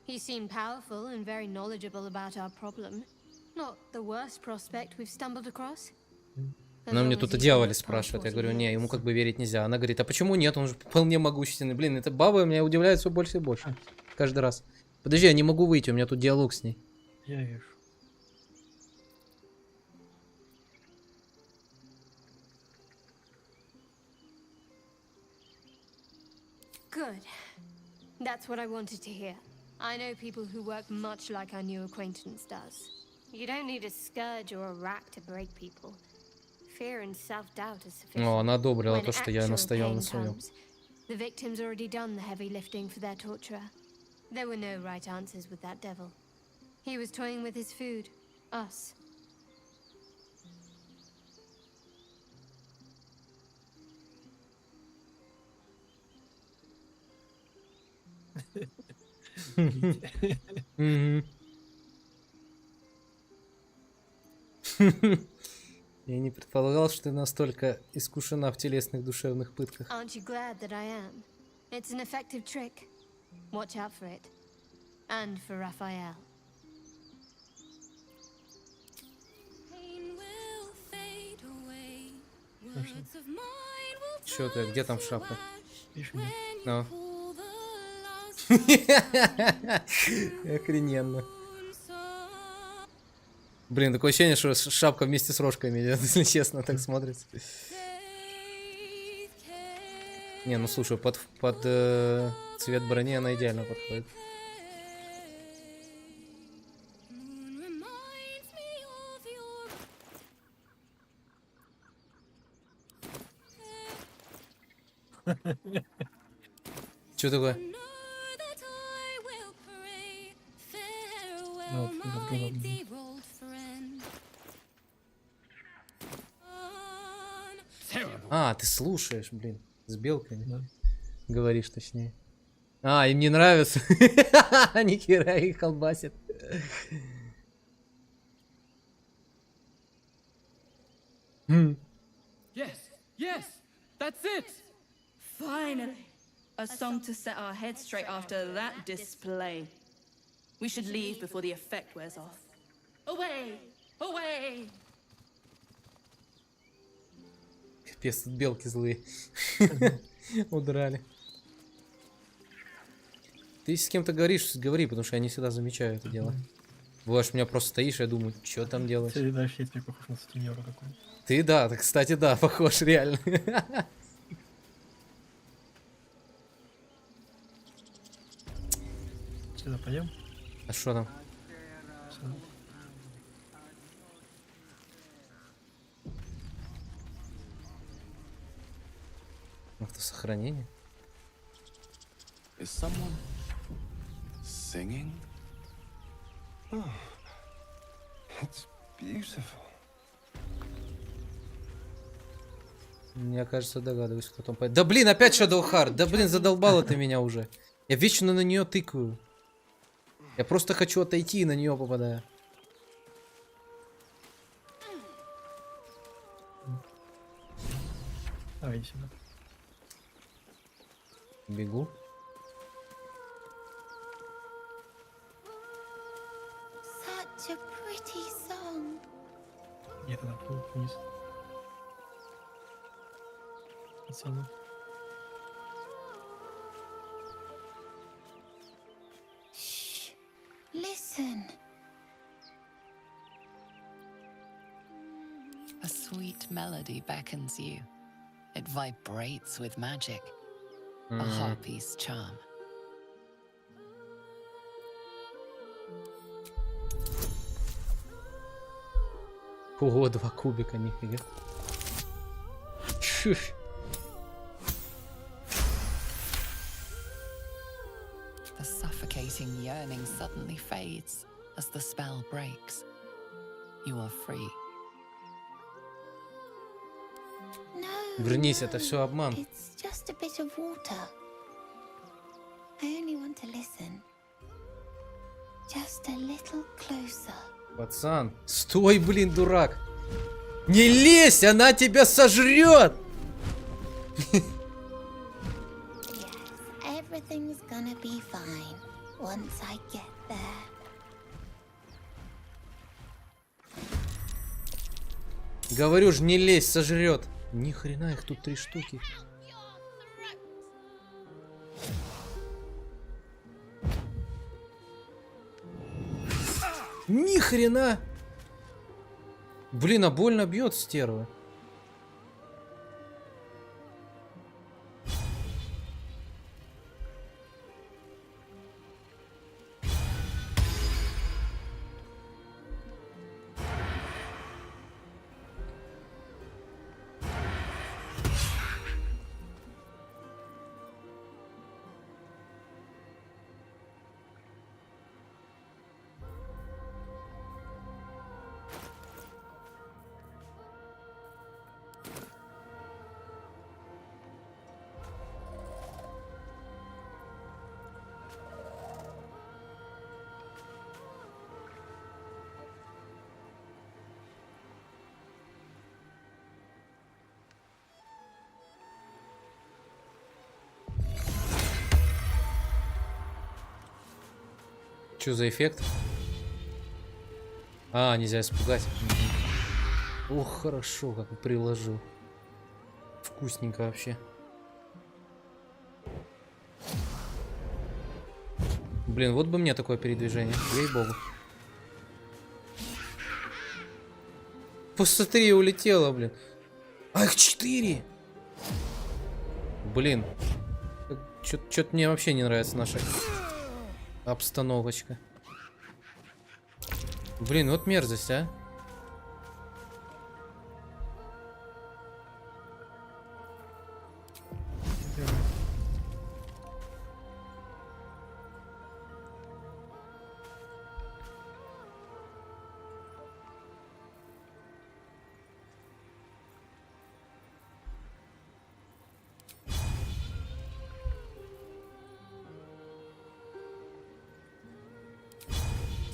Speaker 9: He seemed powerful and very knowledgeable about our problem. Not the worst prospect we've stumbled across.
Speaker 2: Она мне тут о дьяволе спрашивает. Я говорю, не, ему как бы верить нельзя. Она говорит, а почему нет? Он же вполне могущественный. Блин, эта баба меня удивляет все больше и больше. Каждый раз. Подожди, я не могу выйти, у меня тут диалог с ней.
Speaker 1: Я вижу.
Speaker 9: Good. That's what I wanted to hear. I know people who work much like our new acquaintance does. You don't need a scourge or a rack to break people. Fear and self-doubt is sufficient.
Speaker 2: О, она одобрила то, что я настоял на своем.
Speaker 9: The victim's already done the heavy lifting for their torturer. There were no right answers with that devil. He was toying with his food. Us.
Speaker 2: Я не предполагал, что ты настолько искушена в телесных душевных пытках.
Speaker 9: Aren't you glad that I am? It's an effective trick. Watch out for it. And for Raphael.
Speaker 2: Чё ты, где там шапка? Ну. Охрененно. Блин, такое ощущение, что шапка вместе с рожками идет, если честно, так смотрится. Не, ну слушай, под цвет брони она идеально подходит. Что такое? А, ты слушаешь, блин, с белками. Да. Говоришь точнее. А, им не нравится. Ни хера их колбасит.
Speaker 17: Yes, yes, that's it.
Speaker 18: Finally, a song to set our heads straight after that display. We should leave before the effect wears off. Away, away.
Speaker 2: Капец, тут белки злые. Удрали. Ты если с кем-то говоришь, говори, потому что я не всегда замечаю это дело. Бываешь, у меня просто стоишь, я думаю, что там делаешь?
Speaker 1: Ты, да, я тебе похож на сутенера какой.
Speaker 2: Ты, да, ты, кстати, да, похож, реально.
Speaker 1: Сюда пойдем?
Speaker 2: А что там?
Speaker 1: Сюда.
Speaker 2: Автосохранение?
Speaker 20: Is someone singing?
Speaker 19: Oh, it's beautiful.
Speaker 2: Мне кажется, догадываюсь, кто там поет. Да блин, опять Shadowheart! Да блин, задолбала ты меня уже. Я вечно на нее тыкаю. Я просто хочу отойти и на нее попадаю.
Speaker 1: Давай сюда.
Speaker 2: Бегу.
Speaker 22: Such a pretty song.
Speaker 1: Нет, она вниз. Пацаны.
Speaker 22: Shh. Listen.
Speaker 7: A sweet melody beckons you. It vibrates with magic. A harpy's charm.
Speaker 2: Ого, 2 кубика, нифига. Чушь.
Speaker 7: The suffocating yearning suddenly fades as the spell breaks. You are free.
Speaker 2: Вернись, это все обман.
Speaker 22: It's just a bit of water. I only want to listen. Just a little closer.
Speaker 2: Пацан, стой, блин, дурак. Не лезь, она тебя сожрет.
Speaker 22: Everything's gonna be fine once I get there.
Speaker 2: Говорю же, не лезь, сожрет. Ни хрена, их тут 3 штуки. Ни хрена. Блин, а больно бьет стерва. Что за эффект? А, нельзя испугать. Ох, хорошо, как приложил. Вкусненько вообще. Блин, вот бы мне такое передвижение. Ей-богу. Посмотри, улетело, блин. А их 4! Блин. Что-то мне вообще не нравится наша обстановочка. Блин, вот мерзость, а.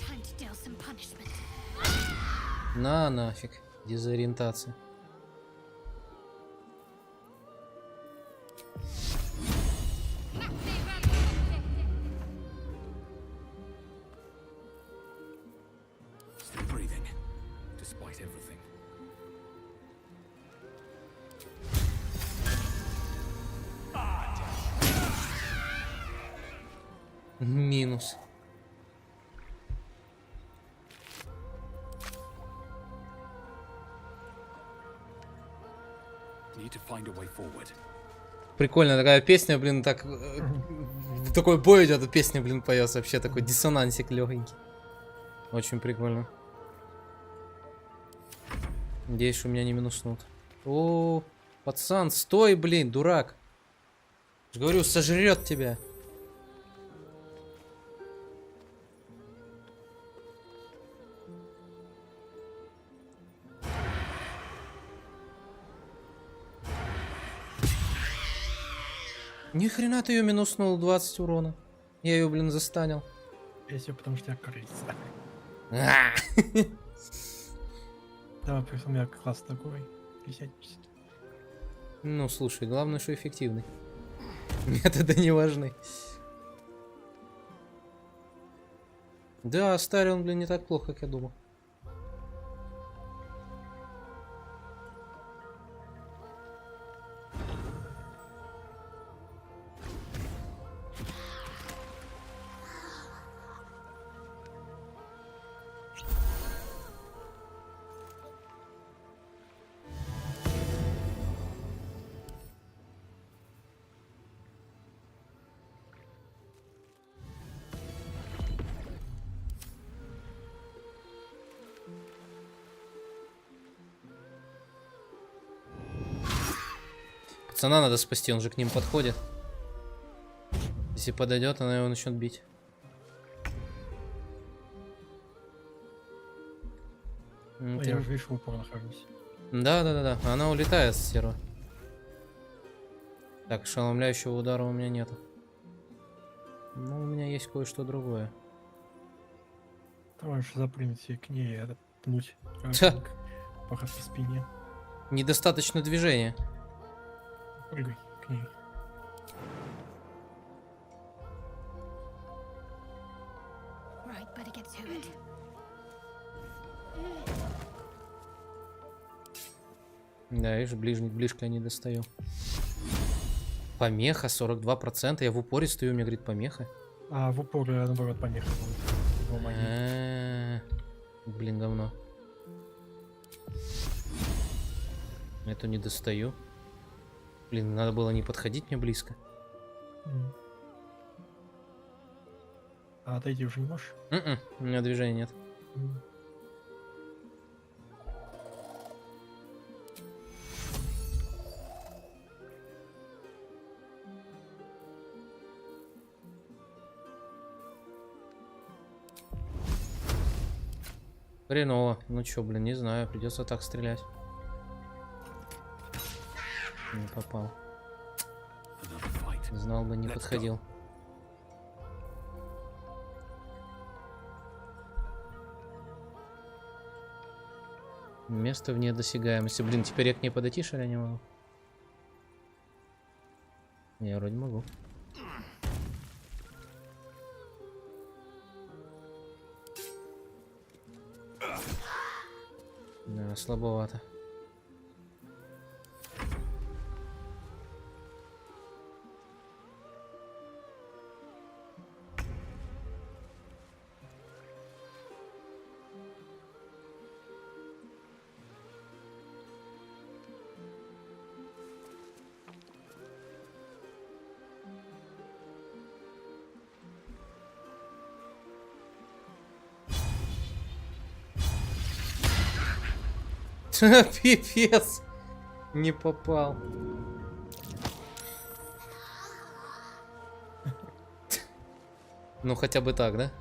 Speaker 9: Time to deal some punishment.
Speaker 2: На нафиг. Дезориентация.
Speaker 4: Still breathing, despite everything.
Speaker 2: Минус.
Speaker 4: Need to find a way forward.
Speaker 2: Прикольная такая песня, блин, так... Такой бой идет, а песня, блин, поется. Вообще такой диссонансик легенький. Очень прикольно. Надеюсь, что меня не минуснут. О, пацан, стой, блин, дурак. Я же говорю, сожрет тебя. Ни хрена ты ее минуснул 20 урона. Я ее, блин, застанил.
Speaker 1: Если потому что я крыса.
Speaker 2: А!
Speaker 1: Давай, просто у меня класс такой. 50.
Speaker 2: Ну, слушай, главное, что эффективный. Методы не важны. Да, старый он, блин, не так плохо, как я думал. Пацана надо спасти, он же к ним подходит. Если подойдет, она его начнет бить.
Speaker 1: Я уже, видишь, в упор нахожусь.
Speaker 2: Да. Она улетает с серого. Так, ошеломляющего удара у меня нету. Ну, у меня есть кое-что другое.
Speaker 1: Ты можешь запрыгнуть и к ней это пнуть. По спине.
Speaker 2: Недостаточно движения.
Speaker 1: Прыгай к ней.
Speaker 9: Right, better get to it.
Speaker 2: Да, видишь, ближко я не достаю. Помеха 42%. Я в упоре стою, мне говорит помеха.
Speaker 1: А в упоре, наоборот, помеха будет.
Speaker 2: Блин, говно. Эту не достаю. Блин, надо было не подходить мне близко.
Speaker 1: А отойти уже не можешь?
Speaker 2: У меня движения нет. Хреново. Ну чё, блин, не знаю. Придется так стрелять. Не попал. Знал бы, не подходил. Место вне досягаемости. Блин, теперь я к ней подойти, что ли, не могу? Я вроде могу. Да, слабовато. Пипец. Не попал. Ну хотя бы так, да?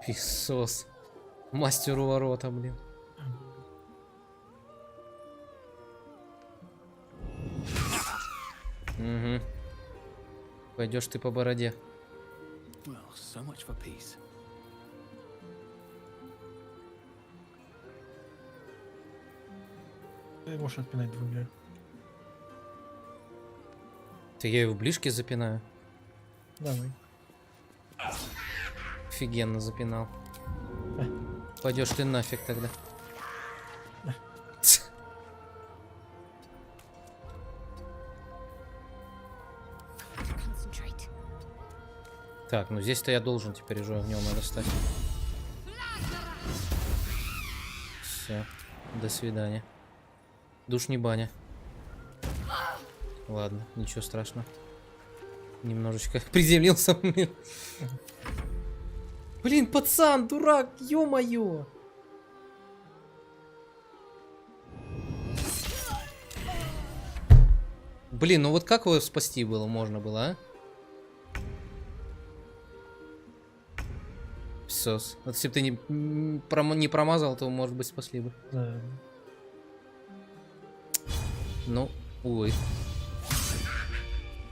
Speaker 2: Писос. Мастеру ворота, блин. Угу. Пойдешь ты по бороде.
Speaker 12: Well, so much for peace.
Speaker 1: Ты можешь отпинать двумя.
Speaker 2: Ты я его в ближке запинаю.
Speaker 1: Давай.
Speaker 2: Офигенно запинал. Пойдешь ты нафиг тогда. Так, ну здесь-то я должен теперь уже огнем надо стать. Все. До свидания. Душ не баня. Ладно, ничего страшного. Немножечко приземлился. Блин, пацан, дурак, ё-моё. Блин, ну вот как его спасти было, можно было, а? Псос. Вот если бы ты не промазал, то, может быть, спасли бы.
Speaker 1: Да.
Speaker 2: Ну, увы.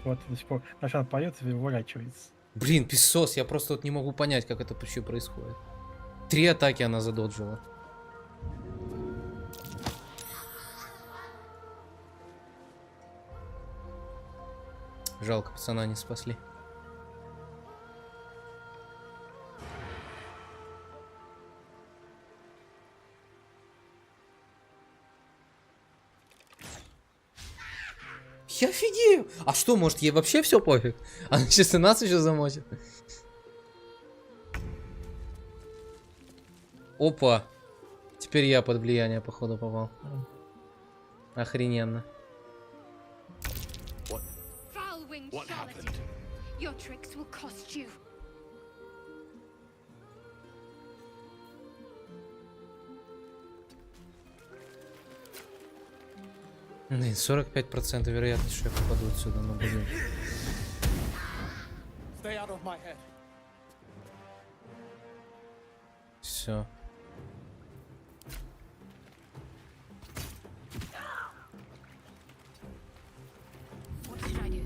Speaker 1: Вот до сих пор. Сначала поет и выворачивается.
Speaker 2: Блин, писос, я просто вот не могу понять, как это вообще происходит. 3 атаки она задоджила. Жалко, пацана не спасли. Я офигею! А что, может, ей вообще все пофиг? Она сейчас и нас еще замочит. Опа! Теперь я под влияние, походу, попал. Охрененно.
Speaker 9: What happened? Your tricks will cost you.
Speaker 2: Блин, 45% вероятность, что я попаду отсюда, но блин.
Speaker 17: Stay out of my head.
Speaker 2: Все.
Speaker 3: What should I do?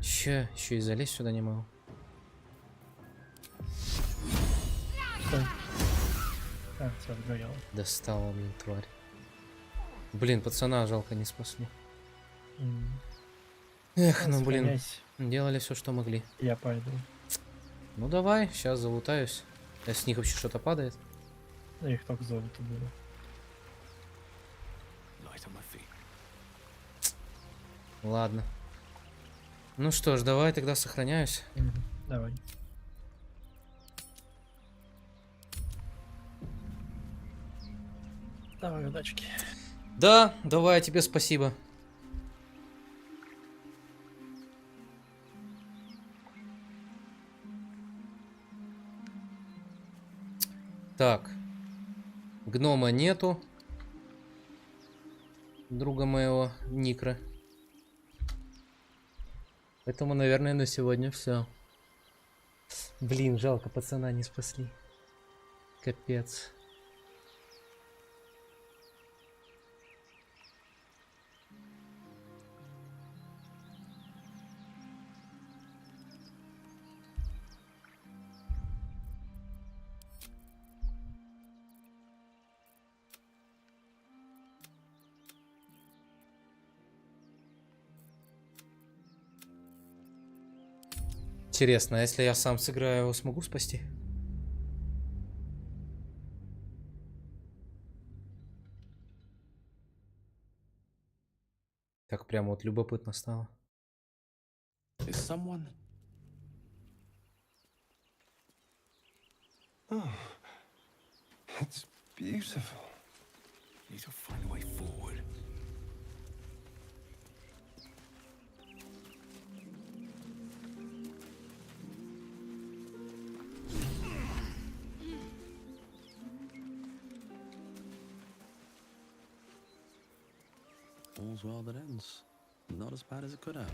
Speaker 2: Еще и залезть сюда не могу.
Speaker 1: А, все, сгорело.
Speaker 2: Достала, блин, тварь. Блин, пацана жалко не спасли. Эх, ну блин,
Speaker 1: Сохраняйся.
Speaker 2: делали все, что могли.
Speaker 1: Я пойду.
Speaker 2: Ну давай, сейчас залутаюсь. А с них вообще что-то падает?
Speaker 1: Да их только золото было.
Speaker 12: Light on my feet.
Speaker 2: Ладно. Ну что ж, давай тогда сохраняюсь.
Speaker 1: Давай. Давай, удачки.
Speaker 2: Да, давай, тебе спасибо. Так. Гнома нету. Друга моего Никра. Поэтому, наверное, на сегодня все. Блин, жалко, пацана не спасли. Капец. Интересно, а если я сам сыграю, его смогу спасти? Так прям вот любопытно стало.
Speaker 4: Is someone?
Speaker 19: Oh, it's beautiful.
Speaker 4: Need to find a way forward.
Speaker 8: All's well that ends. Not as bad as it could have.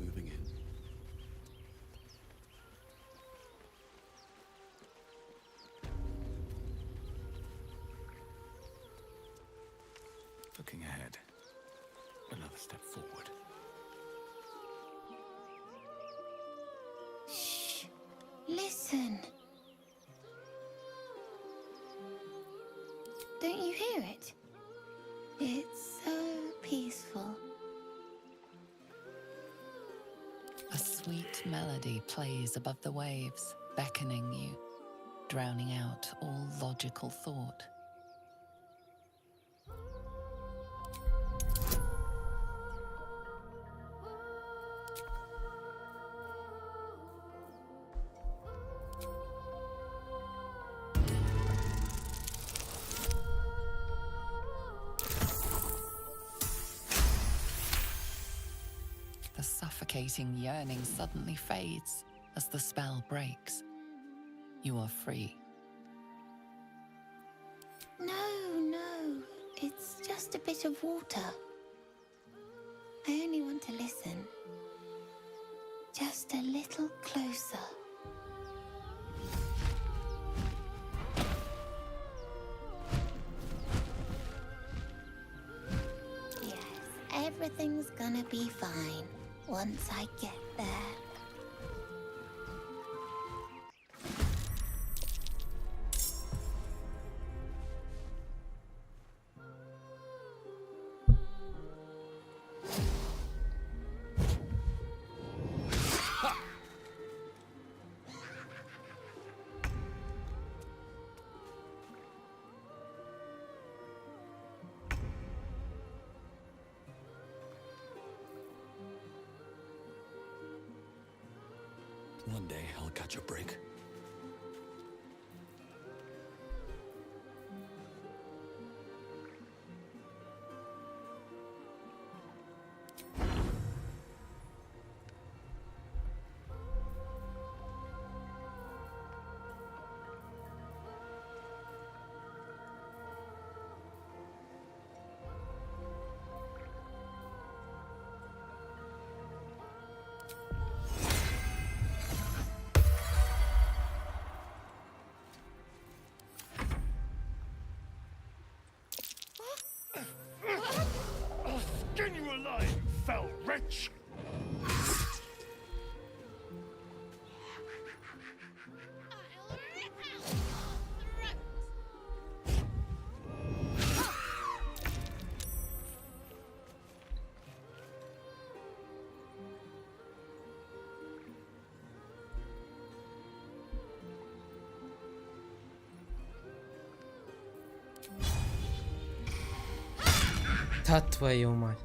Speaker 8: Moving in.
Speaker 4: Looking ahead. Another step forward.
Speaker 22: Shh. Listen. Don't you hear it? It's so peaceful.
Speaker 7: A sweet melody plays above the waves, beckoning you, drowning out all logical thought. The suffocating yearning suddenly fades as the spell breaks. You are free.
Speaker 22: No. It's just a bit of water. I only want to listen. Just a little closer. Yes, everything's gonna be fine once I get there.
Speaker 8: One day I'll catch a break.
Speaker 11: I'll skin you alive, you fell wretch!
Speaker 2: Да твою мать.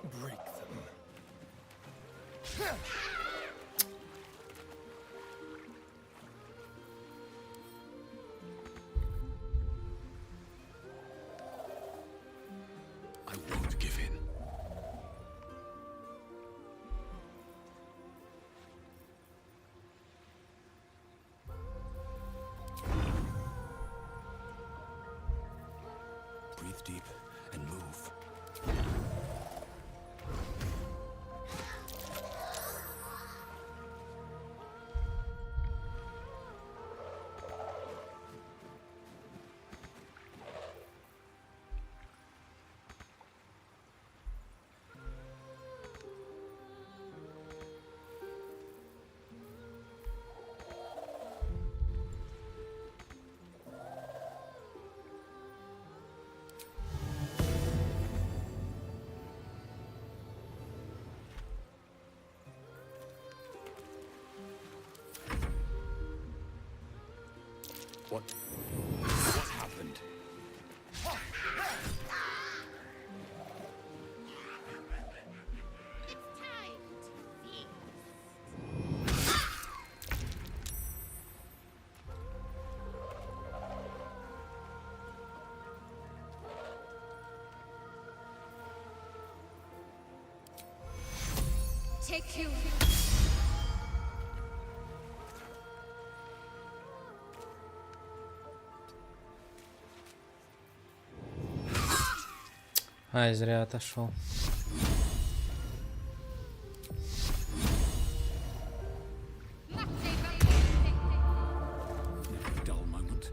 Speaker 12: break them.
Speaker 16: I won't give in. Breathe deep and move. What happened?
Speaker 10: Take you.
Speaker 2: Ай, зря отошел.
Speaker 16: Dull moment.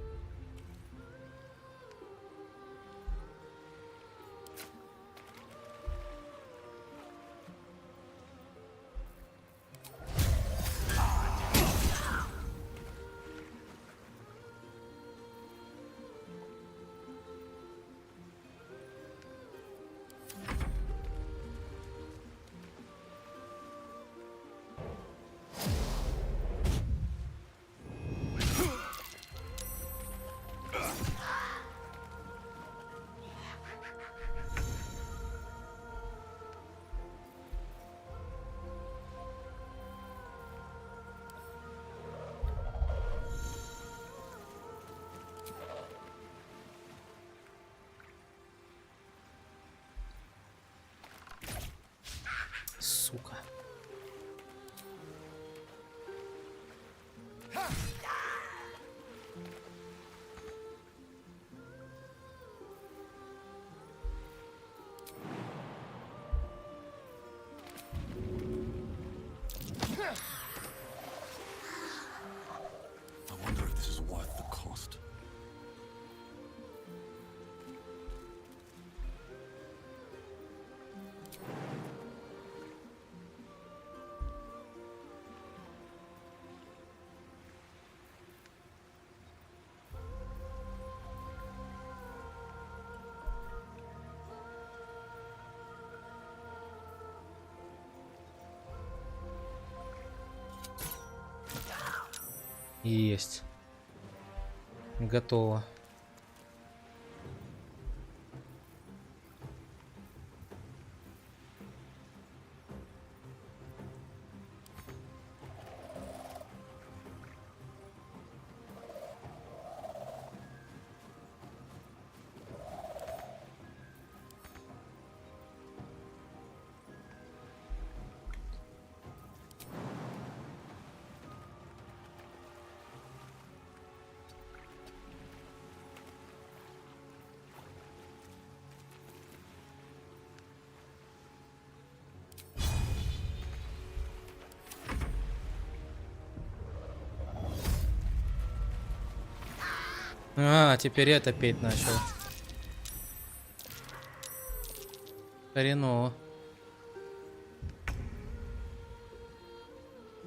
Speaker 2: Сука.
Speaker 16: I wonder if this is worth the cost.
Speaker 2: Есть. Готово. А, теперь это петь начал. Хреново.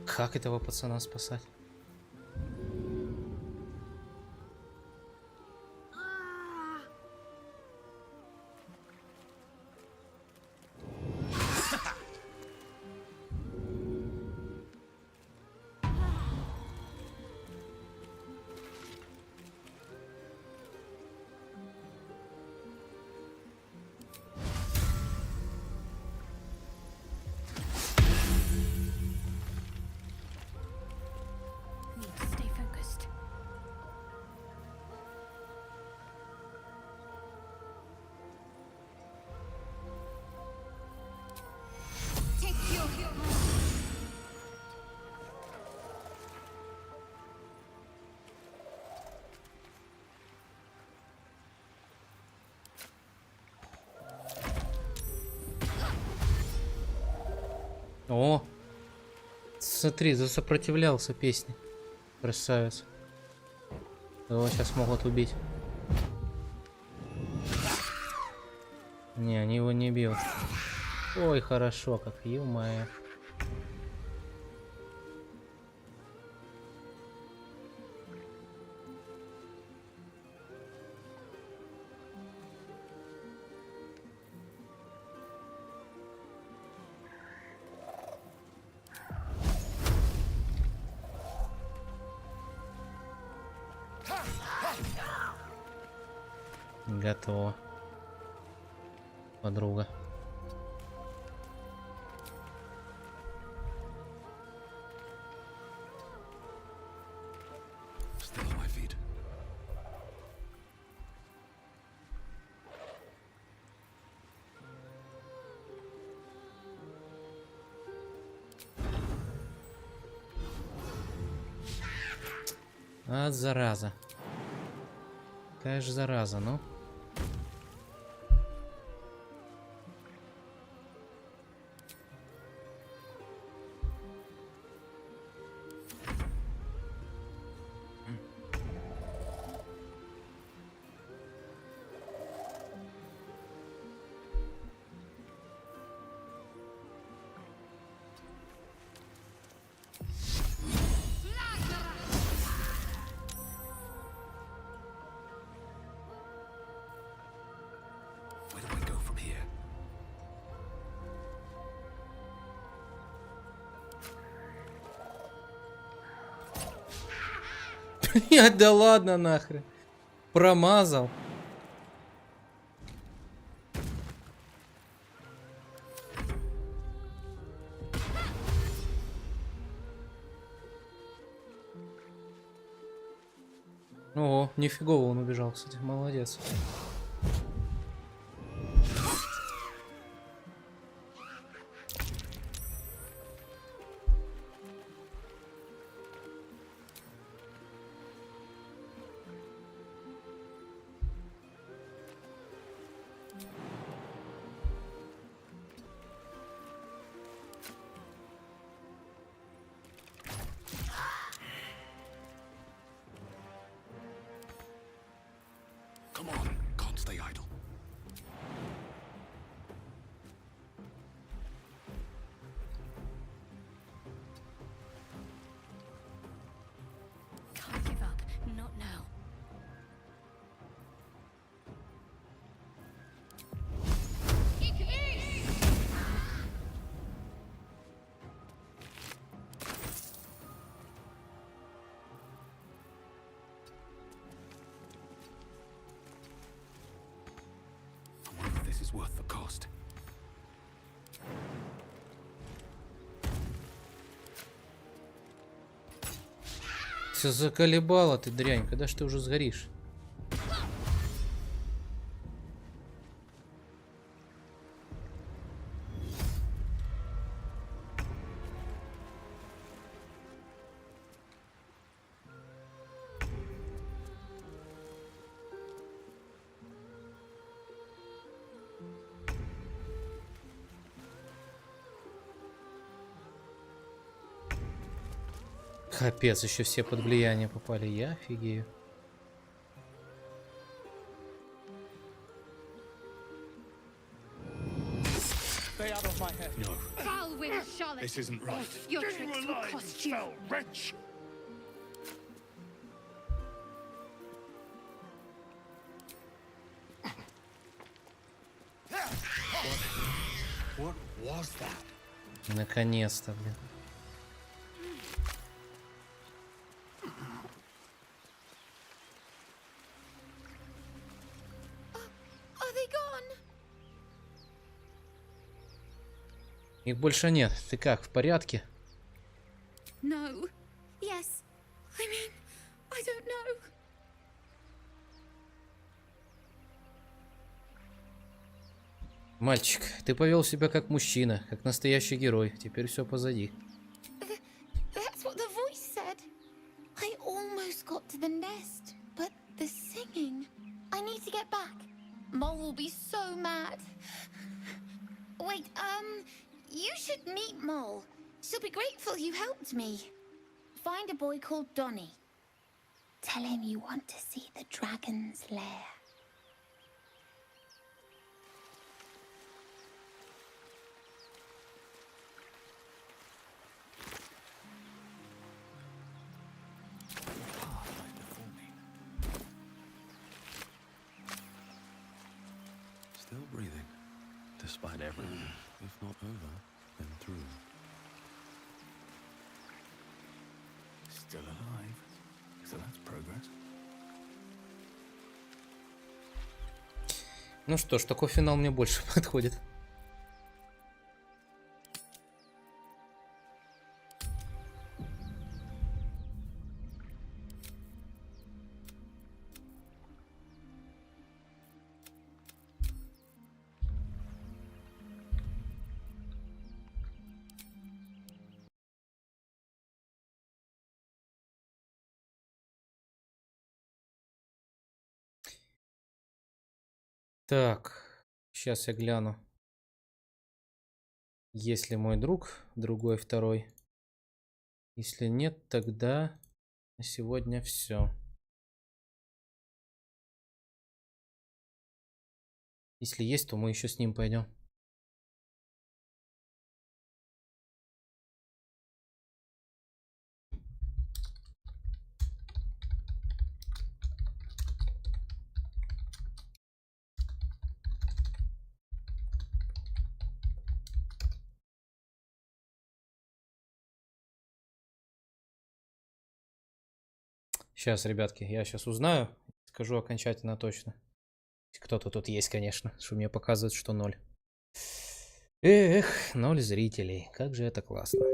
Speaker 2: Как этого пацана спасать? О! Смотри, засопротивлялся песне. Красавец. Его сейчас могут убить. Не, они его не бьют. Ой, хорошо, как ё-моё. Готово. Подруга.
Speaker 8: Still on my feet.
Speaker 2: А, зараза. Какая же зараза, ну?
Speaker 8: Where do I go from here?
Speaker 2: Да ладно нахрен. Промазал. О, нифигово он убежал, кстати, молодец.
Speaker 8: Come on, can't stay idle.
Speaker 3: Can't give up. Not now.
Speaker 8: I wonder if this is worth the cost.
Speaker 2: Все заколебало ты, дрянь, когда ж ты уже сгоришь? Капец, еще все под влияние попали, я офигею.
Speaker 11: Stay out of my head.
Speaker 8: No,
Speaker 9: Foul wind, Charlotte.
Speaker 8: this isn't right.
Speaker 9: Your tricks will cost you.
Speaker 11: Wretch! What was that?
Speaker 2: Наконец-то, блин.
Speaker 10: Are they gone?
Speaker 2: Их больше нет. Ты как, в порядке?
Speaker 10: No. Yes. I mean, I don't know.
Speaker 2: Мальчик, ты повел себя как мужчина, как настоящий герой. Теперь все позади.
Speaker 10: That's what the voice said. I almost got to the nest, but the singing. I need to get back. Mole will be so mad. Wait,
Speaker 22: You should meet Moll. She'll be grateful you helped me. Find a boy called Donny. Tell him you want to see the dragon's lair.
Speaker 8: Still breathing, despite everything. If not over, then through.
Speaker 11: Still alive. So that's progress.
Speaker 2: Ну что ж, такой финал мне больше подходит. Так, сейчас я гляну. Есть ли мой друг, другой, второй? Если нет, тогда на сегодня все. Если есть, то мы еще с ним пойдем. Сейчас, ребятки, я сейчас узнаю, скажу окончательно точно. Кто-то тут есть, конечно, что мне показывает, что 0. Эх, 0 зрителей, как же это классно.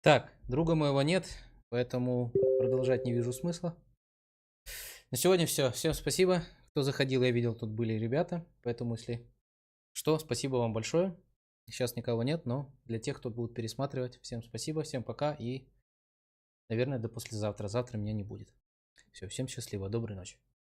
Speaker 2: Так, друга моего нет, поэтому продолжать не вижу смысла. На сегодня все. Всем спасибо. Кто заходил, я видел, тут были ребята. Поэтому, если что, спасибо вам большое. Сейчас никого нет, но для тех, кто будет пересматривать, всем спасибо, всем пока и, наверное, до послезавтра. Завтра меня не будет. Все, всем счастливо, доброй ночи.